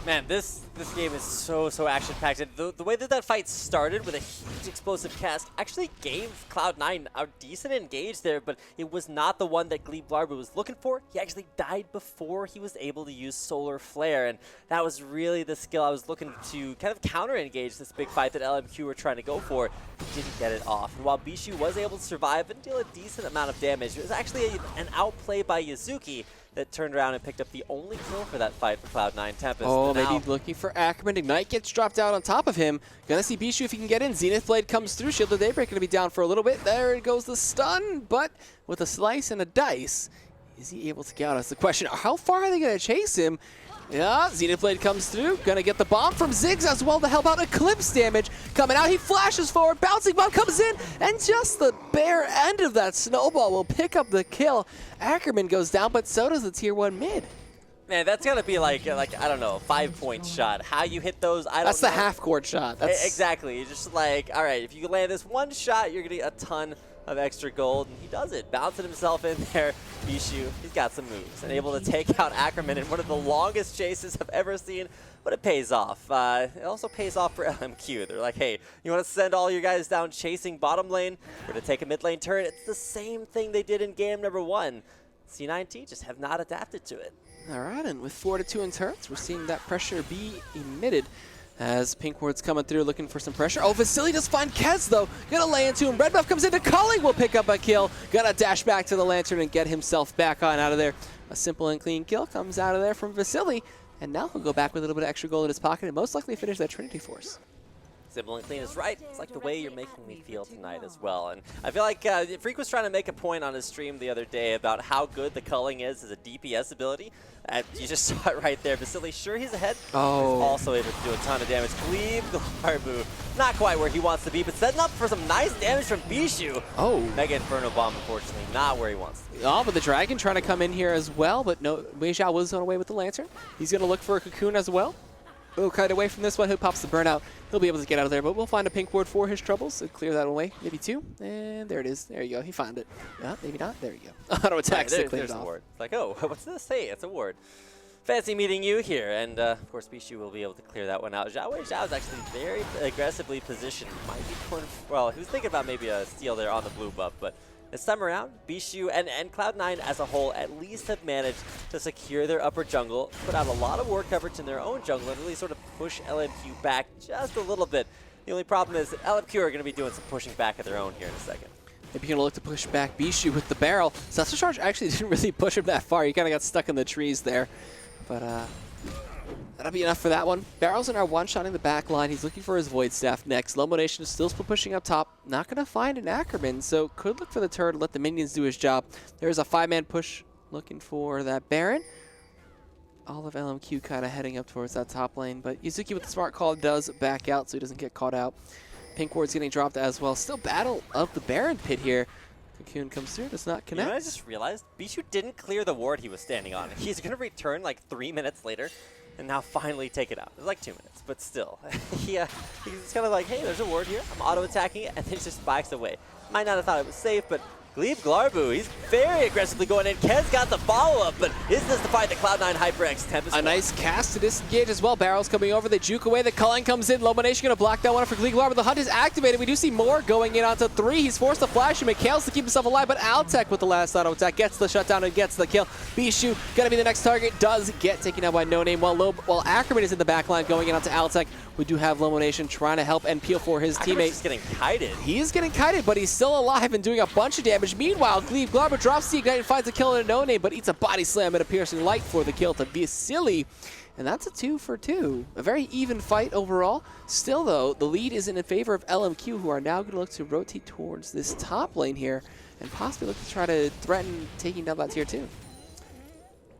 Man, this game is so action-packed. The way that fight started with a huge explosive cast actually gave Cloud9 a decent engage there, but it was not the one that Gleeglarbu was looking for. He actually died before he was able to use Solar Flare, and that was really the skill I was looking to kind of counter-engage this big fight that LMQ were trying to go for. He didn't get it off. And while Bishu was able to survive and deal a decent amount of damage, it was actually an outplay by Yazuki that turned around and picked up the only kill for that fight for Cloud9 Tempest. Oh, maybe looking for Ackerman. Ignite gets dropped out on top of him. Gonna see Bishu if he can get in. Zenith Blade comes through. Shield of Daybreak gonna be down for a little bit. There goes the stun, but with a slice and a dice, is he able to get out? That's the question. How far are they gonna chase him? Yeah, Zenith Blade comes through. Gonna get the bomb from Ziggs as well to help out. Eclipse damage coming out. He flashes forward. Bouncing bomb comes in. And just the bare end of that snowball will pick up the kill. Ackerman goes down, but so does the tier 1 mid. Man, that's gotta be like I don't know, a 5-point shot. How you hit those, I don't know. That's the half-court shot. That's exactly. You're just like, all right, if you land this one shot, you're gonna get a ton of extra gold, and he does it, bouncing himself in there. Bishu, he's got some moves and able to take out Ackerman in one of the longest chases I've ever seen, but it pays off. It also pays off for LMQ. They're like, hey, you want to send all your guys down chasing bottom lane? We're going to take a mid lane turret. It's the same thing they did in game number 1. C9T just have not adapted to it. All right, and with 4-2 in turrets, we're seeing that pressure be emitted as Pink Ward's coming through looking for some pressure. Oh, Vasily does find Kez, though. Gonna lay into him. Red buff comes into Culling. Will pick up a kill. Gonna dash back to the Lantern and get himself back on out of there. A simple and clean kill comes out of there from Vasily. And now he'll go back with a little bit of extra gold in his pocket and most likely finish that Trinity Force. Simple and clean is right. It's like the way you're making me feel tonight as well. And I feel like Freak was trying to make a point on his stream the other day about how good the culling is as a DPS ability. You just saw it right there. Vasily, sure he's ahead. Oh. He's also able to do a ton of damage. Gleeglarbu, not quite where he wants to be, but setting up for some nice damage from Bishu. Oh. Mega Inferno Bomb, unfortunately, not where he wants to be. Oh, but the Dragon trying to come in here as well, but no, Wei Zhao was on away with the Lantern. He's going to look for a Cocoon as well. Oh, cut away from this one. Who pops the burnout? He'll be able to get out of there, but we'll find a pink ward for his troubles. So clear that away. Maybe 2. And there it is. There you go. He found it. Yeah, maybe not. There you go. Auto attacks to clear it There's off. a ward. It's like, oh, what's this? Hey, it's a ward. Fancy meeting you here, and of course Bishu will be able to clear that one out. Zhao is actually very aggressively positioned. Might be well, he was thinking about maybe a steal there on the blue buff, but this time around, Bishu and Cloud9 as a whole at least have managed to secure their upper jungle, put out a lot of war coverage in their own jungle, and really sort of push LMQ back just a little bit. The only problem is LMQ are going to be doing some pushing back of their own here in a second. Maybe you're going to look to push back Bishu with the barrel. Seltzer Charge actually didn't really push him that far. He kind of got stuck in the trees there. But that'll be enough for that one. Barrel's in our one-shotting the back line. He's looking for his Void Staff next. Lomonation is still pushing up top. Not going to find an Ackerman, so could look for the turret and let the minions do his job. There's a 5-man push looking for that Baron. All of LMQ kind of heading up towards that top lane, but Yuzuki with the smart call does back out so he doesn't get caught out. Pink Ward's getting dropped as well. Still battle of the Baron pit here. Cocoon comes through, does not connect. You know what I just realized? Bishu didn't clear the ward he was standing on. He's going to return like 3 minutes later and now finally take it out. It was like 2 minutes, but still. He's kind of like, hey, there's a ward here. I'm auto-attacking it, and then just bikes away. Might not have thought it was safe, but Glebe Glarbu, he's very aggressively going in. Ken's got the follow-up, but is this to fight the Cloud9 HyperX Tempest? A nice cast to disengage as well. Barrel's coming over. They juke away. The culling comes in. Lomonation going to block that one for Glebe Glarbu. The hunt is activated. We do see more going in onto 3. He's forced to flash. McHale's to keep himself alive, but Altec with the last auto attack gets the shutdown and gets the kill. Bishu going to be the next target. Does get taken out by No Name. While Ackerman is in the back line going in onto Altec, we do have Lomonation trying to help and peel for his teammate. He's getting kited. He is getting kited, but he's still alive and doing a bunch of damage. Meanwhile, Glebe Glarbu drops the Ignite and finds a kill in a No Name, but eats a body slam and a piercing light for the kill to Vasily. And that's a 2 for 2. A very even fight overall. Still, though, the lead is in favor of LMQ, who are now going to look to rotate towards this top lane here and possibly look to try to threaten taking down that tier 2.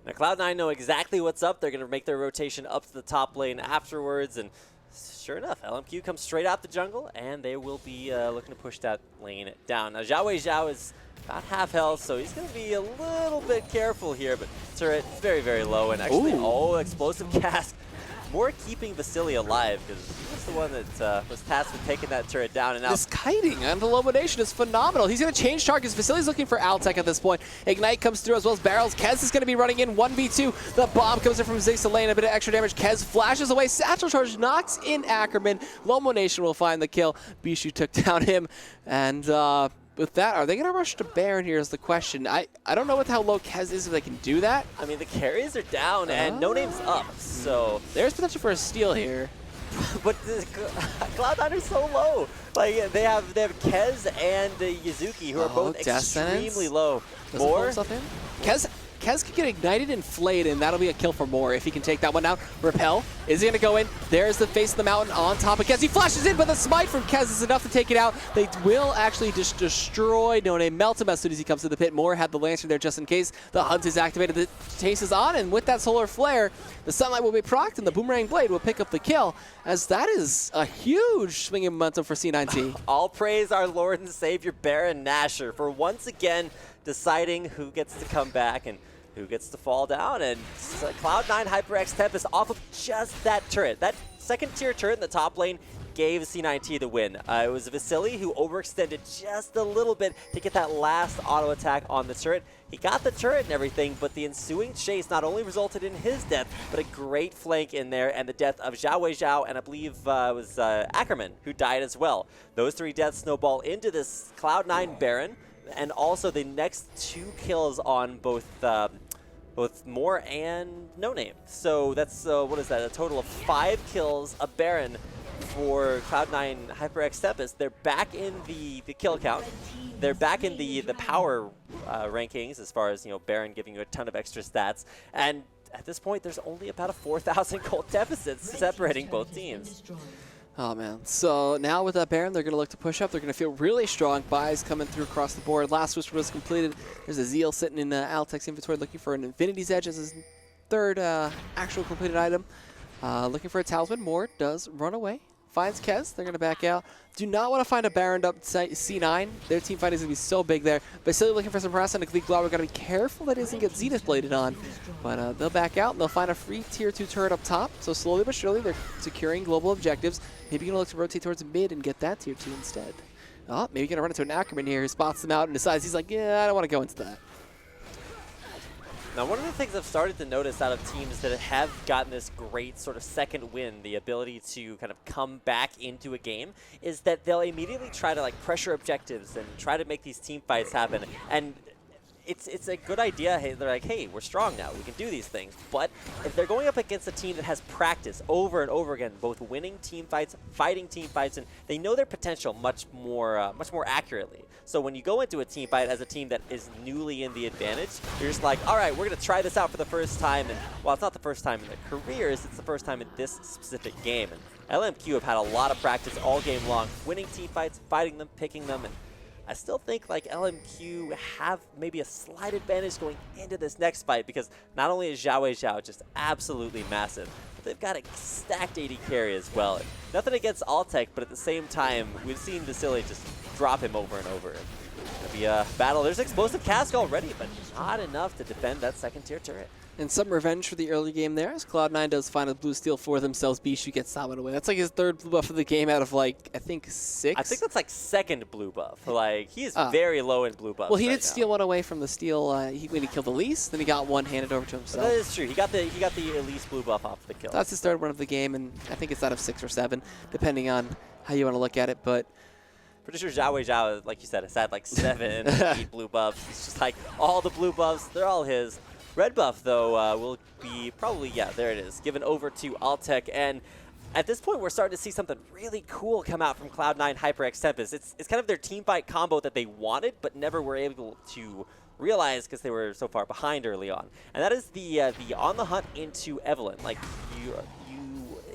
Now, Cloud9 know exactly what's up. They're going to make their rotation up to the top lane afterwards, and sure enough, LMQ comes straight out the jungle, and they will be looking to push that lane down. Now, Zhao is about half health, so he's going to be a little bit careful here, but turret is very, very low, and actually, explosive cast. More keeping Vasily alive, because he was the one that was tasked with taking that turret down. And now this kiting on the Lomonation is phenomenal. He's going to change targets. Vasily's looking for Altec at this point. Ignite comes through as well as Barrels. Kez is going to be running in 1v2. The bomb comes in from Ziggs to lane. A bit of extra damage. Kez flashes away. Satchel Charge knocks in Ackerman. Lomonation will find the kill. Bishu took down him. And with that, are they going to rush to Baron here is the question. I don't know how low Kez is if they can do that. I mean, the carries are down and No Name's up, so there's potential for a steal here. But Cloud9 are so low. Like they have Kez and Yuzuki, who are both extremely low. More. Kez can get ignited and flayed, and that'll be a kill for Moore if he can take that one down. Repel, is he going to go in? There's the face of the mountain on top of Kez. He flashes in, but the smite from Kez is enough to take it out. They will actually just destroy No Name, melt him as soon as he comes to the pit. Moore had the lantern there just in case. The hunt is activated, the chase is on, and with that solar flare, the sunlight will be procced, and the boomerang blade will pick up the kill, as that is a huge swing in momentum for C9T. All praise our Lord and Savior Baron Nashor for once again deciding who gets to come back and who gets to fall down, and Cloud9 HyperX Tempest off of just that turret. That second tier turret in the top lane gave C9T the win. It was Vasily who overextended just a little bit to get that last auto attack on the turret. He got the turret and everything, but the ensuing chase not only resulted in his death, but a great flank in there and the death of Zhao, and I believe it was Ackerman who died as well. Those 3 deaths snowball into this Cloud9 Baron, and also the next 2 kills on both Moore and No Name. So that's, what is that, a total of 5 kills, a Baron for Cloud9 HyperX Tempest. They're back in the kill count. They're back in the power rankings as far as, Baron giving you a ton of extra stats. And at this point, there's only about a 4,000 gold deficit separating both teams. Oh, man. So now with that Baron, they're going to look to push up. They're going to feel really strong. Buys coming through across the board. Last whisper was completed. There's a Zeal sitting in Altec's inventory looking for an Infinity's Edge as his 3rd actual completed item. Looking for a Talisman. Moore does run away. Finds Kez. They're going to back out. Do not want to find a Baron up C9. Their team fight is going to be so big there. Vasily looking for some press on the Glebe Glarbu. Got to be careful that he doesn't get Zenith bladed on. But they'll back out and they'll find a free tier 2 turret up top. So slowly but surely they're securing global objectives. Maybe going to look to rotate towards mid and get that tier 2 instead. Oh, maybe going to run into an Ackerman here who spots them out and decides he's like, yeah, I don't want to go into that. Now, one of the things I've started to notice out of teams that have gotten this great sort of second win, the ability to kind of come back into a game, is that they'll immediately try to like pressure objectives and try to make these team fights happen. And it's a good idea. Hey, they're like, hey, we're strong now. We can do these things. But if they're going up against a team that has practice over and over again, both winning team fights, fighting team fights, and they know their potential much more accurately. So when you go into a team fight as a team that is newly in the advantage, you're just like, all right, we're going to try this out for the first time. And while it's not the first time in their careers, it's the first time in this specific game. And LMQ have had a lot of practice all game long, winning team fights, fighting them, picking them, and I still think like LMQ have maybe a slight advantage going into this next fight because not only is Zhao just absolutely massive, but they've got a stacked AD carry as well. And nothing against Altec, but at the same time, we've seen Vasily just drop him over and over. It's going to be a battle. There's explosive cask already, but not enough to defend that second tier turret. And some revenge for the early game there, as Cloud9 does find a blue steal for themselves. Bishu gets summoned away. That's like his third blue buff of the game out of like, I think 6. I think that's like second blue buff. Like, he is very low in blue buffs. Well, he right did now. steal one away from the steal when he killed Elise, then he got one handed over to himself. That is true. He got the Elise blue buff off the kill. That's his third one of the game, and I think it's out of 6 or 7, depending on how you want to look at it. But pretty sure Zhao, like you said, has had like 7, 8 blue buffs. It's just like all the blue buffs, they're all his. Red buff, though, will be probably, yeah, there it is, given over to Altec. And at this point, we're starting to see something really cool come out from Cloud9 HyperX Tempest. It's kind of their team fight combo that they wanted, but never were able to realize because they were so far behind early on. And that is the on the hunt into Evelyn. Like, you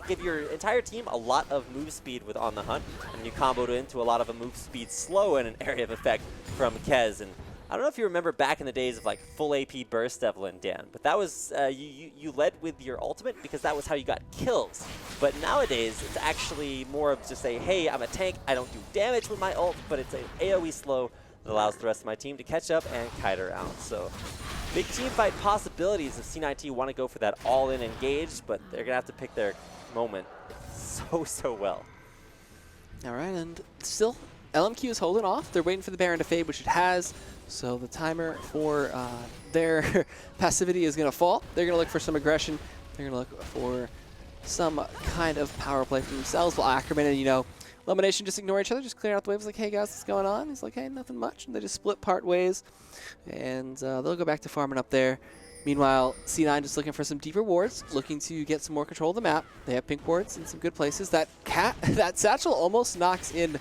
give your entire team a lot of move speed with on the hunt, and you comboed into a lot of a move speed slow and an area of effect from Kez. And I don't know if you remember back in the days of like full AP burst Evelyn, Dan, but that was, you led with your ultimate because that was how you got kills. But nowadays, it's actually more of just a, hey, I'm a tank, I don't do damage with my ult, but it's an AoE slow that allows the rest of my team to catch up and kite around. So big team fight possibilities if C9T want to go for that all-in engage, but they're going to have to pick their moment so well. all right, and still LMQ is holding off. They're waiting for the Baron to fade, which it has. So the timer for their passivity is going to fall. They're going to look for some aggression. They're going to look for some kind of power play for themselves. While Ackerman and, Elimination just ignore each other, just clear out the waves like, hey guys, what's going on? He's like, hey, nothing much. And they just split part ways. And they'll go back to farming up there. Meanwhile, C9 just looking for some deeper wards, looking to get some more control of the map. They have pink wards in some good places. That satchel almost knocks in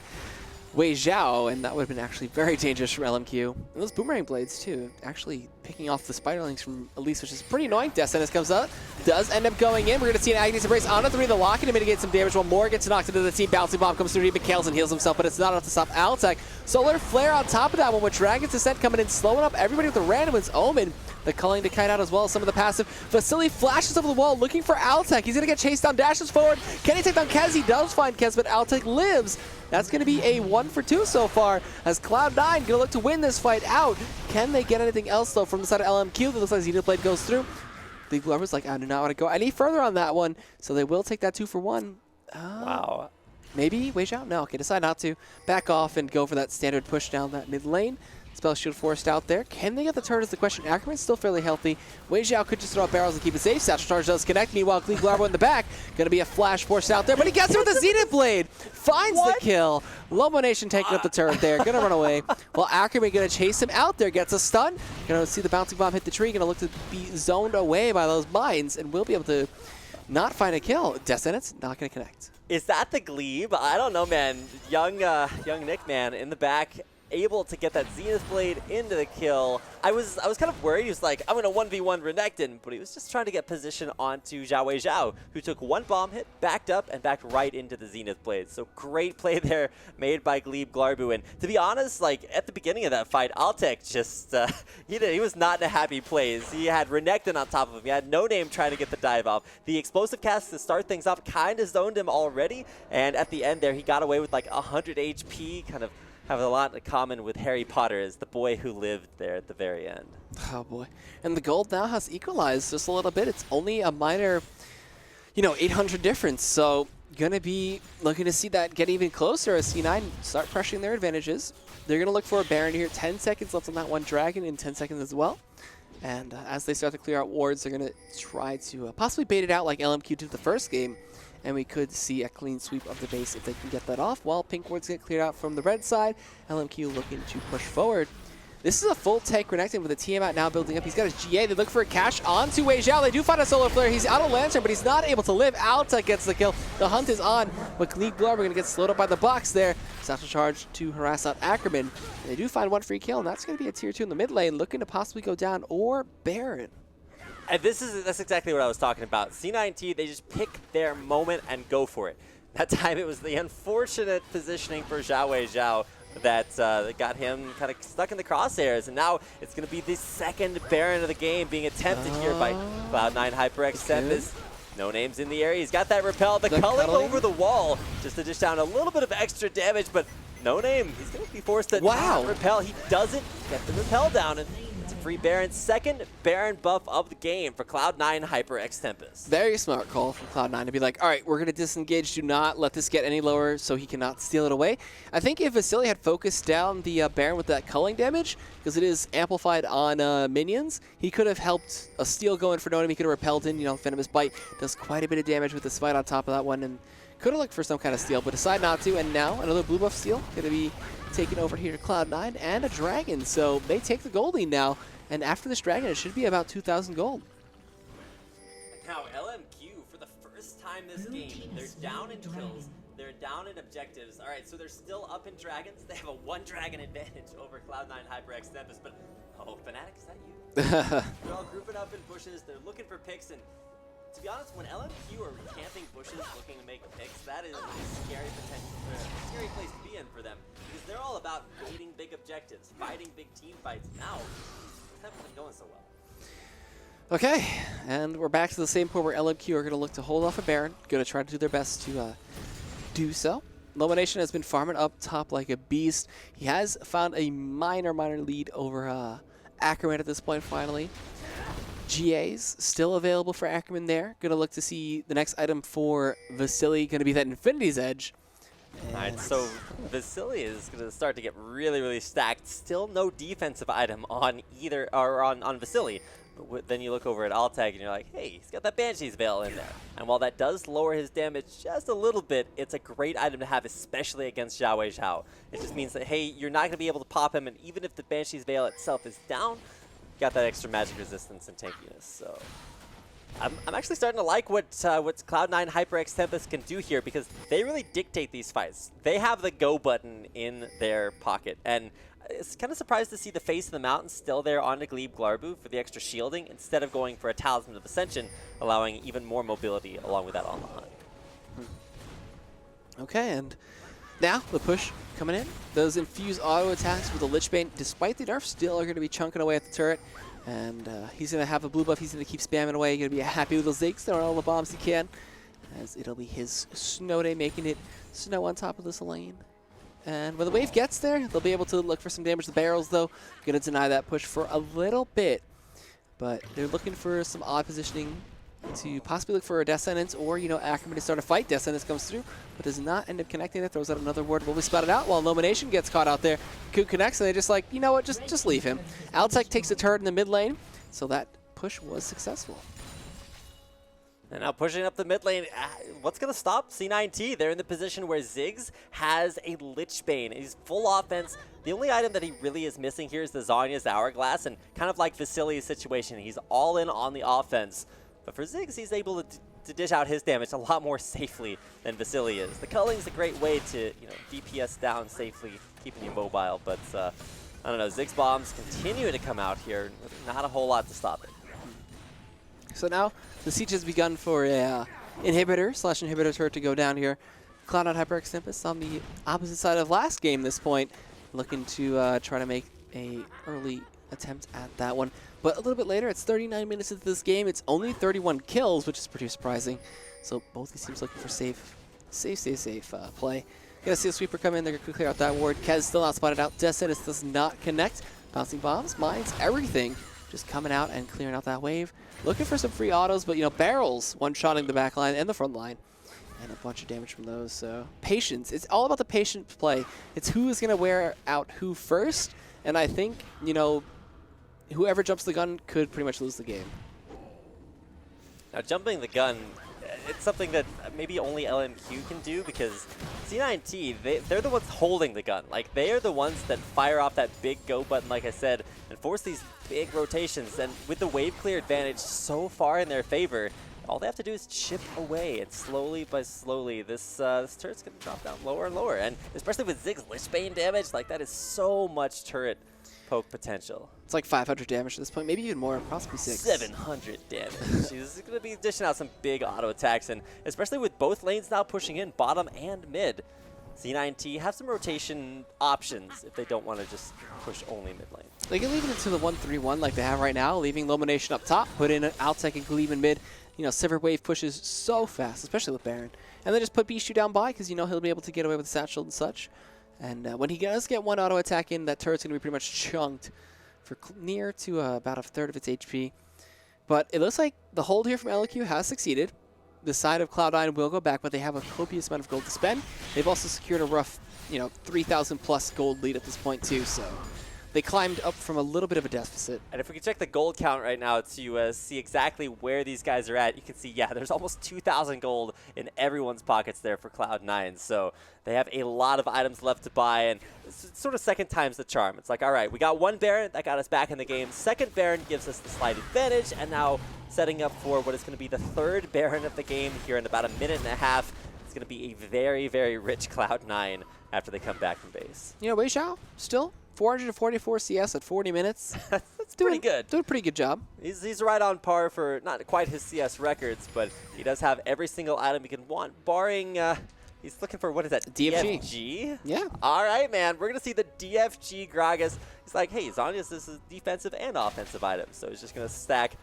Wei Zhao, and that would have been actually very dangerous from LMQ. And those boomerang blades, too, actually picking off the spiderlings from Elise, which is pretty annoying. Death comes out, does end up going in. We're going to see an Agnes Embrace on the 3 to lock it to mitigate some damage while Moore gets knocked into the team. Bouncing Bomb comes through, even kills and heals himself, but it's not enough to stop Altec. Solar Flare on top of that one with Dragon's Descent coming in, slowing up everybody with the random one's Omen. The culling to kite out as well as some of the passive. Vasily flashes over the wall looking for Altec. He's going to get chased down, dashes forward. Can he take down Kez? He does find Kez, but Altec lives. That's going to be a 1 for 2 so far as Cloud9 going to look to win this fight out. Can they get anything else, though, from the side of LMQ? That looks like Xenoblade goes through. The Glover's like, I do not want to go any further on that one, so they will take that 2 for 1. Wow. Maybe Wei Zhao? No, okay, decide not to. Back off and go for that standard push down that mid lane. Spell Shield forced out there. Can they get the turret is the question. Ackerman's still fairly healthy. Wei Zhao could just throw out barrels and keep it safe. Satchel Charge does connect. Meanwhile, Gleam Glarbo in the back. Going to be a flash forced out there, but he gets it with the Zenith Blade. Finds the kill. Lobo Nation taking up the turret there. Going to run away. Well, Ackerman going to chase him out there. Gets a stun. Going to see the bouncing bomb hit the tree. Going to look to be zoned away by those mines and will be able to not find a kill. Descendants not going to connect. Is that the Glebe? I don't know, man. Young Nick, man, in the back, able to get that Zenith Blade into the kill. I was kind of worried. He was like, I'm going to 1v1 Renekton, but he was just trying to get position onto Zhao, who took one bomb hit, backed up, and backed right into the Zenith Blade. So great play there made by Glebe Glarbu. And to be honest, like at the beginning of that fight, Altec just, he was not in a happy place. He had Renekton on top of him. He had No Name trying to get the dive off. The explosive cast to start things off kind of zoned him already. And at the end there, he got away with like 100 HP, kind of have a lot in common with Harry Potter as the boy who lived there at the very end. Oh boy. And the gold now has equalized just a little bit. It's only a minor, 800 difference. So going to be looking to see that get even closer as C9 start pressuring their advantages. They're going to look for a Baron here. 10 seconds left on that one Dragon and 10 seconds as well. And as they start to clear out wards, they're going to try to possibly bait it out like LMQ did the first game. And we could see a clean sweep of the base if they can get that off. While pink wards get cleared out from the red side, LMQ looking to push forward. This is a full tank connecting with a TM now building up. He's got his GA. They look for a cash onto Wei Zhao. They do find a solar flare. He's out of lantern, but he's not able to live. Altec gets the kill. The hunt is on, but Gleek Blur, we're going to get slowed up by the box there. Satchel charge to harass out Ackerman. And they do find one free kill, and that's going to be a tier 2 in the mid lane, looking to possibly go down or Baron. And that's exactly what I was talking about. C9T, they just pick their moment and go for it. That time it was the unfortunate positioning for Zhao Wei Zhao that got him kind of stuck in the crosshairs, and now it's going to be the second Baron of the game being attempted here by Cloud9 HyperX Tempest. No names in the area. He's got that repel, the culling over the wall, just to dish down a little bit of extra damage, but no name. He's going to be forced to repel. He doesn't get the repel down, and it's a free Baron. Second Baron buff of the game for Cloud9 HyperX Tempest. Very smart call from Cloud9 to be like, all right, we're going to disengage. Do not let this get any lower so he cannot steal it away. I think if Vasily had focused down the Baron with that culling damage, because it is amplified on minions, he could have helped a steal going for Nonim. He could have repelled in, Venomous Bite does quite a bit of damage with the smite on top of that one, and could have looked for some kind of steal, but decided not to, and now another blue buff steal going to be taken over here to Cloud9 and a dragon, so they take the gold lead now, and after this dragon, it should be about 2,000 gold. Now, LMQ, for the first time this game, they're down in kills, they're down in objectives. All right, so they're still up in dragons. They have a 1 dragon advantage over Cloud9 HyperX Tempest, but, oh, Fnatic, is that you? They're all grouping up in bushes, they're looking for picks, and to be honest, when LMQ are camping bushes looking to make picks, that is a scary scary place to be in for them, because they're all about gating big objectives, fighting big team fights. Now, it's not going so well. Okay, and we're back to the same point where LMQ are going to look to hold off a Baron, going to try to do their best to do so. Illumination has been farming up top like a beast. He has found a minor lead over Ackerman at this point finally. GAs still available for Ackerman there. Going to look to see the next item for Vasily, going to be that Infinity's Edge. All right, so Vasily is going to start to get really, really stacked. Still no defensive item on either, or on Vasily. But then you look over at Altec and you're like, hey, he's got that Banshee's Veil in there. And while that does lower his damage just a little bit, it's a great item to have, especially against Zhao Wei Zhao. It just means that, hey, you're not going to be able to pop him, and even if the Banshee's Veil itself is down, got that extra magic resistance and tankiness. So I'm actually starting to like what Cloud9 HyperX Tempest can do here, because they really dictate these fights. They have the go button in their pocket, and it's kind of surprised to see the face of the mountain still there on the Glebe Glarbu for the extra shielding, instead of going for a Talisman of Ascension, allowing even more mobility along with that on the hunt. Okay, and now the push coming in. Those infused auto attacks with the Lich Bane, despite the nerf, still are going to be chunking away at the turret. And he's going to have a blue buff. He's going to keep spamming away. He's going to be a happy little Ziggs, throwing all the bombs he can, as it'll be his snow day, making it snow on top of this lane. And when the wave gets there, they'll be able to look for some damage to the barrels, though. Going to deny that push for a little bit. But they're looking for some odd positioning to possibly look for a Death Sentence, or, Ackerman to start a fight. Death Sentence comes through, but does not end up connecting it. Throws out another ward. Will be spotted out while Illumination gets caught out there. Coot connects, and they just like, you know what, just leave him. Altec takes a turret in the mid lane, so that push was successful. And now pushing up the mid lane, what's going to stop C9T? They're in the position where Ziggs has a Lich Bane. He's full offense. The only item that he really is missing here is the Zonya's Hourglass, and kind of like Vasily's situation, he's all in on the offense. But for Ziggs, he's able to dish out his damage a lot more safely than Vasily is. The culling's a great way to, DPS down safely, keeping you mobile. But, I don't know, Ziggs bombs continue to come out here. Not a whole lot to stop it. So now the siege has begun for a inhibitor turret to go down here. Cloud9 HyperX Tempest on the opposite side of last game this point, looking to try to make a early attempt at that one. But a little bit later, it's 39 minutes into this game. It's only 31 kills, which is pretty surprising. So both these teams looking for safe play. Gonna see a sweeper come in. They're gonna clear out that ward. Kez still not spotted out. Death Sentence does not connect. Bouncing bombs, mines, everything just coming out and clearing out that wave. Looking for some free autos, but barrels one-shotting the back line and the front line. And a bunch of damage from those, so patience. It's all about the patient play. It's who is gonna wear out who first. And I think, whoever jumps the gun could pretty much lose the game. Now, jumping the gun, it's something that maybe only LMQ can do because C9T, they're the ones holding the gun. Like, they are the ones that fire off that big go button, like I said, and force these big rotations. And with the wave clear advantage so far in their favor, all they have to do is chip away, and slowly by slowly, this turret's going to drop down lower and lower. And especially with Zig's Lichbane damage, like, that is so much turret poke potential. It's like 500 damage at this point, maybe even more, possibly 6. 700 damage. She's going to be dishing out some big auto attacks, and especially with both lanes now pushing in, bottom and mid, C9T have some rotation options if they don't want to just push only mid lane. They can leave it into the 1-3-1 like they have right now, leaving Lomination up top, put in Altec and Glebe in mid. You know, Sever Wave pushes so fast, especially with Baron. And then just put Bishu down by, because you know he'll be able to get away with Satchel and such. And when he does get one auto attack in, that turret's going to be pretty much chunked for near to about a third of its HP. But it looks like the hold here from LMQ has succeeded. The side of Cloud9 will go back, but they have a copious amount of gold to spend. They've also secured a rough, 3,000 plus gold lead at this point too, so they climbed up from a little bit of a deficit. And if we can check the gold count right now to see exactly where these guys are at, you can see, yeah, there's almost 2,000 gold in everyone's pockets there for Cloud9. So they have a lot of items left to buy, and it's sort of second time's the charm. It's like, all right, we got one Baron, that got us back in the game. Second Baron gives us the slight advantage, and now setting up for what is going to be the third Baron of the game here in about a minute and a half. It's going to be a very, very rich Cloud9 after they come back from base. You know, Wei Xiao, still 444 CS at 40 minutes. That's pretty good. Doing a pretty good job. He's right on par for not quite his CS records, but he does have every single item he can want, barring, he's looking for, what is that? DFG. Yeah. All right, man. We're going to see the DFG Gragas. He's like, hey, Zhonya's this is defensive and offensive items, so he's just going to stack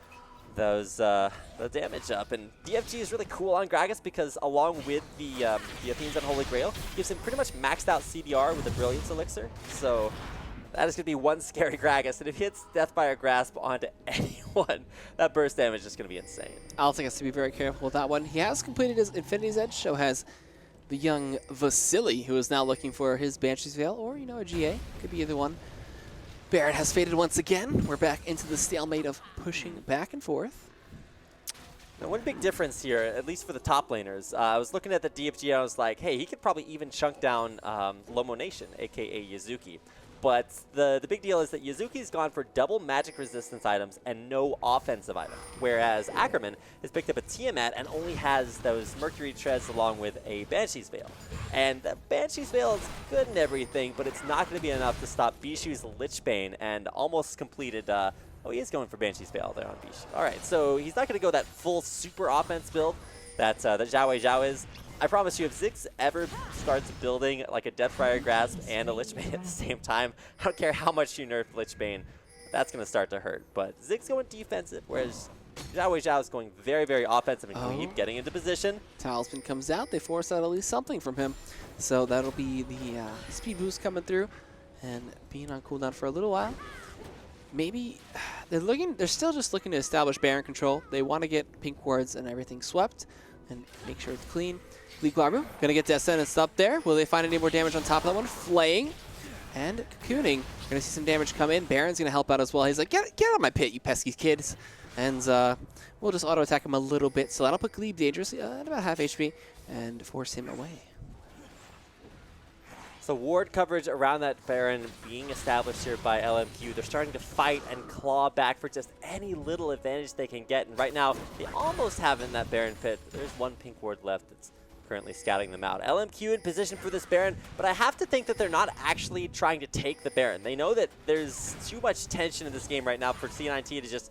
those the damage up. And DFG is really cool on Gragas because along with the Athene's Unholy Grail, gives him pretty much maxed out CDR with the Brilliance Elixir. So that is going to be one scary Gragas, and if he hits Death by a Grasp onto anyone, that burst damage is just going to be insane. Altec has to be very careful with that one. He has completed his Infinity's Edge, so has the young Vasily, who is now looking for his Banshee's Veil, or, a GA. Could be either one. Baron has faded once again. We're back into the stalemate of pushing back and forth. Now, one big difference here, at least for the top laners, I was looking at the DFG and I was like, hey, he could probably even chunk down Lomonation, a.k.a. Yuzuki. But the big deal is that Yuzuki's gone for double magic resistance items and no offensive item, whereas Ackerman has picked up a Tiamat and only has those Mercury Treads along with a Banshee's Veil. And the Banshee's Veil is good and everything, but it's not going to be enough to stop Bishu's Lichbane and almost completed... oh, he is going for Banshee's Veil there on Bishu. All right, so he's not going to go that full super offense build that Zhao Zhao is. I promise you, if Ziggs ever starts building like a Deathfire Grasp and a Lichbane at the same time, I don't care how much you nerf Lichbane, that's going to start to hurt. But Ziggs going defensive, whereas Zhao Zhao is going very, very offensive and Glebe getting into position. Talisman comes out. They force out at least something from him. So that'll be the speed boost coming through and being on cooldown for a little while. Maybe they're still just looking to establish Baron control. They want to get pink wards and everything swept and make sure it's clean. League Glarbu gonna get that sentence up there. Will they find any more damage on top of that one? Flaying and cocooning. Gonna see some damage come in. Baron's gonna help out as well. He's like, get out of my pit, you pesky kids. And we'll just auto attack him a little bit. So that'll put Glebe dangerously at about half HP and force him away. So ward coverage around that Baron being established here by LMQ. They're starting to fight and claw back for just any little advantage they can get. And right now, they almost have in that Baron pit. There's one pink ward left that's currently scouting them out. LMQ in position for this Baron, but I have to think that they're not actually trying to take the Baron. They know that there's too much tension in this game right now for C9T to just,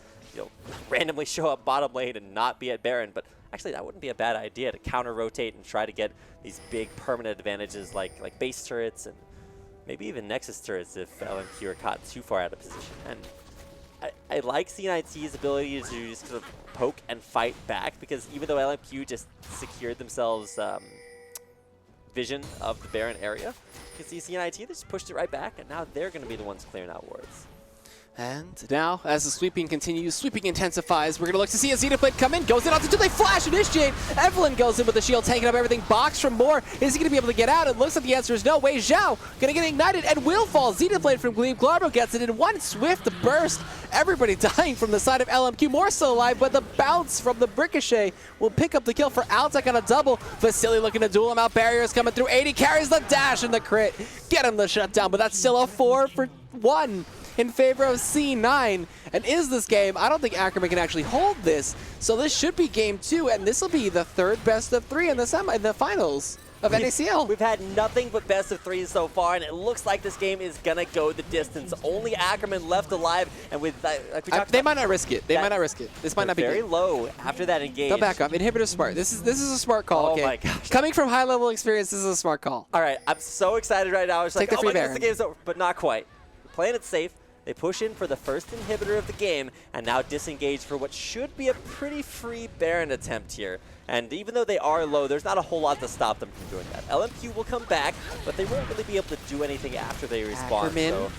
randomly show up bottom lane and not be at Baron. But actually, that wouldn't be a bad idea to counter-rotate and try to get these big permanent advantages like base turrets and maybe even Nexus turrets if LMQ are caught too far out of position. And I like C9T's ability to just sort of poke and fight back, because even though LMQ just secured themselves vision of the Baron area, you can see C9T, they just pushed it right back, and now they're going to be the ones clearing out wards. And now, as the sweeping continues, sweeping intensifies, we're going to look to see a Xenoblade come in, goes in onto two, they flash, initiate, Evelyn goes in with the shield, taking up everything, Box from Moore, is he going to be able to get out? It looks like the answer is no. Wei Zhao going to get ignited and will fall. Xenoblade from Glebe, Glarbo gets it in one swift burst, everybody dying from the side of LMQ, Moore still alive, but the bounce from the Ricochet will pick up the kill for Altec on a double. Vasily looking to duel him out, barriers coming through, 80 carries the dash and the crit, get him the shutdown, but that's still a 4-for-1. In favor of C9. And is this game, I don't think Ackerman can actually hold this. So this should be game 2, and this will be the third best of 3 in the finals of NACL. We've had nothing but best of 3s so far, and it looks like this game is gonna go the distance. Only Ackerman left alive, and with like we talked they about, might not risk it. They might not risk it. This might not be very good. low after that engage. They'll back up. Inhibitor smart. This is a smart call. Oh okay? my gosh. Coming from high level experience, this is a smart call. All right, I'm so excited right now. It's Take like, the oh free my goodness, Baron. the game's over, but not quite. We're playing it safe. They push in for the first inhibitor of the game, and now disengage for what should be a pretty free Baron attempt here. And even though they are low, there's not a whole lot to stop them from doing that. LMQ will come back, but they won't really be able to do anything after they respawn. Ackerman,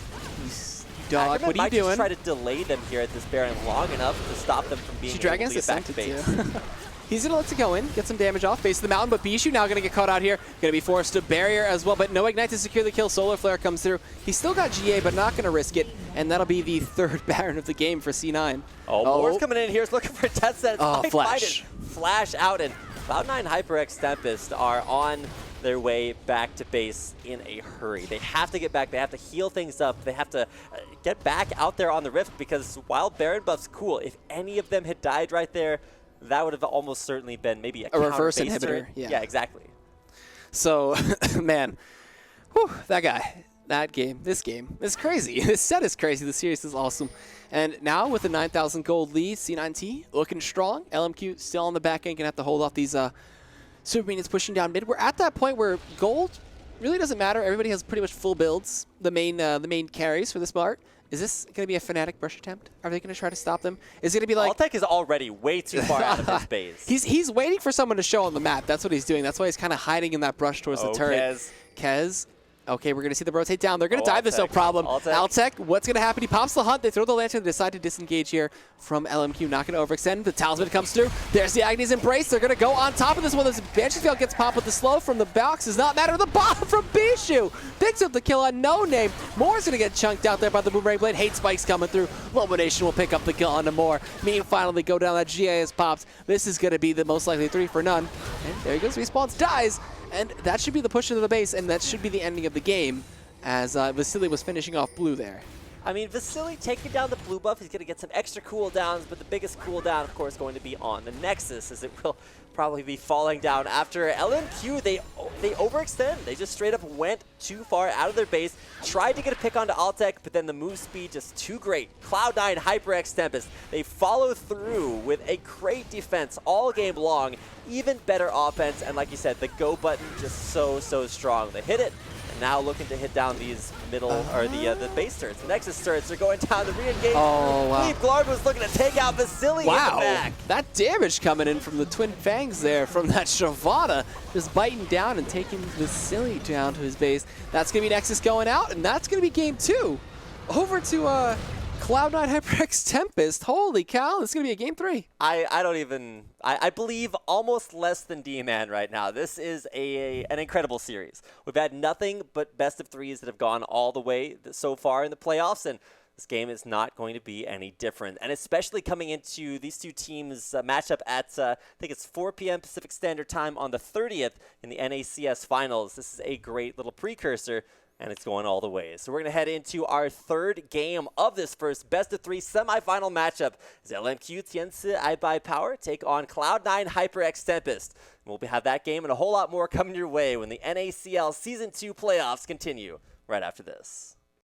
So dog, Ackerman what are you might just doing? try to delay them here at this Baron long enough to stop them from being She able Dragon's to get back Descent to base. too. He's going to look to go in, get some damage off, base of the mountain, but Bishu now going to get caught out here. Going to be forced to barrier as well, but no Ignite to secure the kill. Solar Flare comes through. He's still got GA, but not going to risk it, and that'll be the third Baron of the game for C9. Oh, Moore's coming in here. He's looking for a death set. Oh, Might flash. find it. Flash out, and Cloud9 HyperX Tempest are on their way back to base in a hurry. They have to get back. They have to heal things up. They have to get back out there on the Rift, because while Baron buff's cool, if any of them had died right there, that would have almost certainly been maybe a reverse counter base inhibitor. turret. Yeah, exactly. So, man, whew, that guy, that game, this game is crazy. This set is crazy. The series is awesome. And now with the 9,000 gold lead, C9T looking strong. LMQ still on the back end, gonna have to hold off these super minions pushing down mid. We're at that point where gold really doesn't matter. Everybody has pretty much full builds. The main carries for this part. Is this going to be a Fnatic brush attempt? Are they going to try to stop them? Is it going to be like... Altec is already way too far out of his base. He's waiting for someone to show on the map. That's what he's doing. That's why he's kind of hiding in that brush towards the turret. Kez. Okay, we're going to see the rotate down. They're going to dive this, no problem. Altec, what's going to happen? He pops the hunt. They throw the lantern. They decide to disengage here from LMQ. Not going to overextend. The talisman comes through. There's the Agnes Embrace. They're going to go on top of this one. This Banshee's Veil gets popped with the slow from the box. Does not matter. The bomb from Bishu picks up the kill on No Name. Moore's going to get chunked out there by the Boomerang Blade. Hate Spike's coming through. Illumination will pick up the kill onto Moore. Meanwhile, they go down. That GA is popped. This is going to be the most likely 3 for none. And there he goes. Respawns, dies. And that should be the push into the base, and that should be the ending of the game, as Vasily was finishing off blue there. I mean, Vasily taking down the blue buff, he's going to get some extra cooldowns, but the biggest cooldown, of course, going to be on the Nexus, as it will probably be falling down after LMQ. They overextend. They just straight up went too far out of their base, tried to get a pick onto Altec, but then the move speed just too great. Cloud9 HyperX Tempest, they follow through with a great defense all game long, even better offense, and like you said, the go button just so strong. They hit it. Now looking to hit down these middle, or the base turrets. The Nexus turrets are going down the re-engage. Oh, wow. Gleb was looking to take out Vasily in the back. That damage coming in from the Twin Fangs there, from that Shavana, just biting down and taking Vasily down to his base. That's going to be Nexus going out, and that's going to be game 2. Over to Cloud9 HyperX Tempest. Holy cow, this is going to be a game 3. I believe almost less than D-Man right now. This is an incredible series. We've had nothing but best of 3s that have gone all the way so far in the playoffs, and this game is not going to be any different. And especially coming into these two teams' matchup at, I think it's 4 p.m. Pacific Standard Time on the 30th in the NACS Finals. This is a great little precursor, and it's going all the way. So we're going to head into our third game of this first best-of-3 semifinal matchup as LMQ Tianzi iBUYPOWER take on Cloud9 HyperX Tempest. And we'll have that game and a whole lot more coming your way when the NACL Season 2 playoffs continue right after this.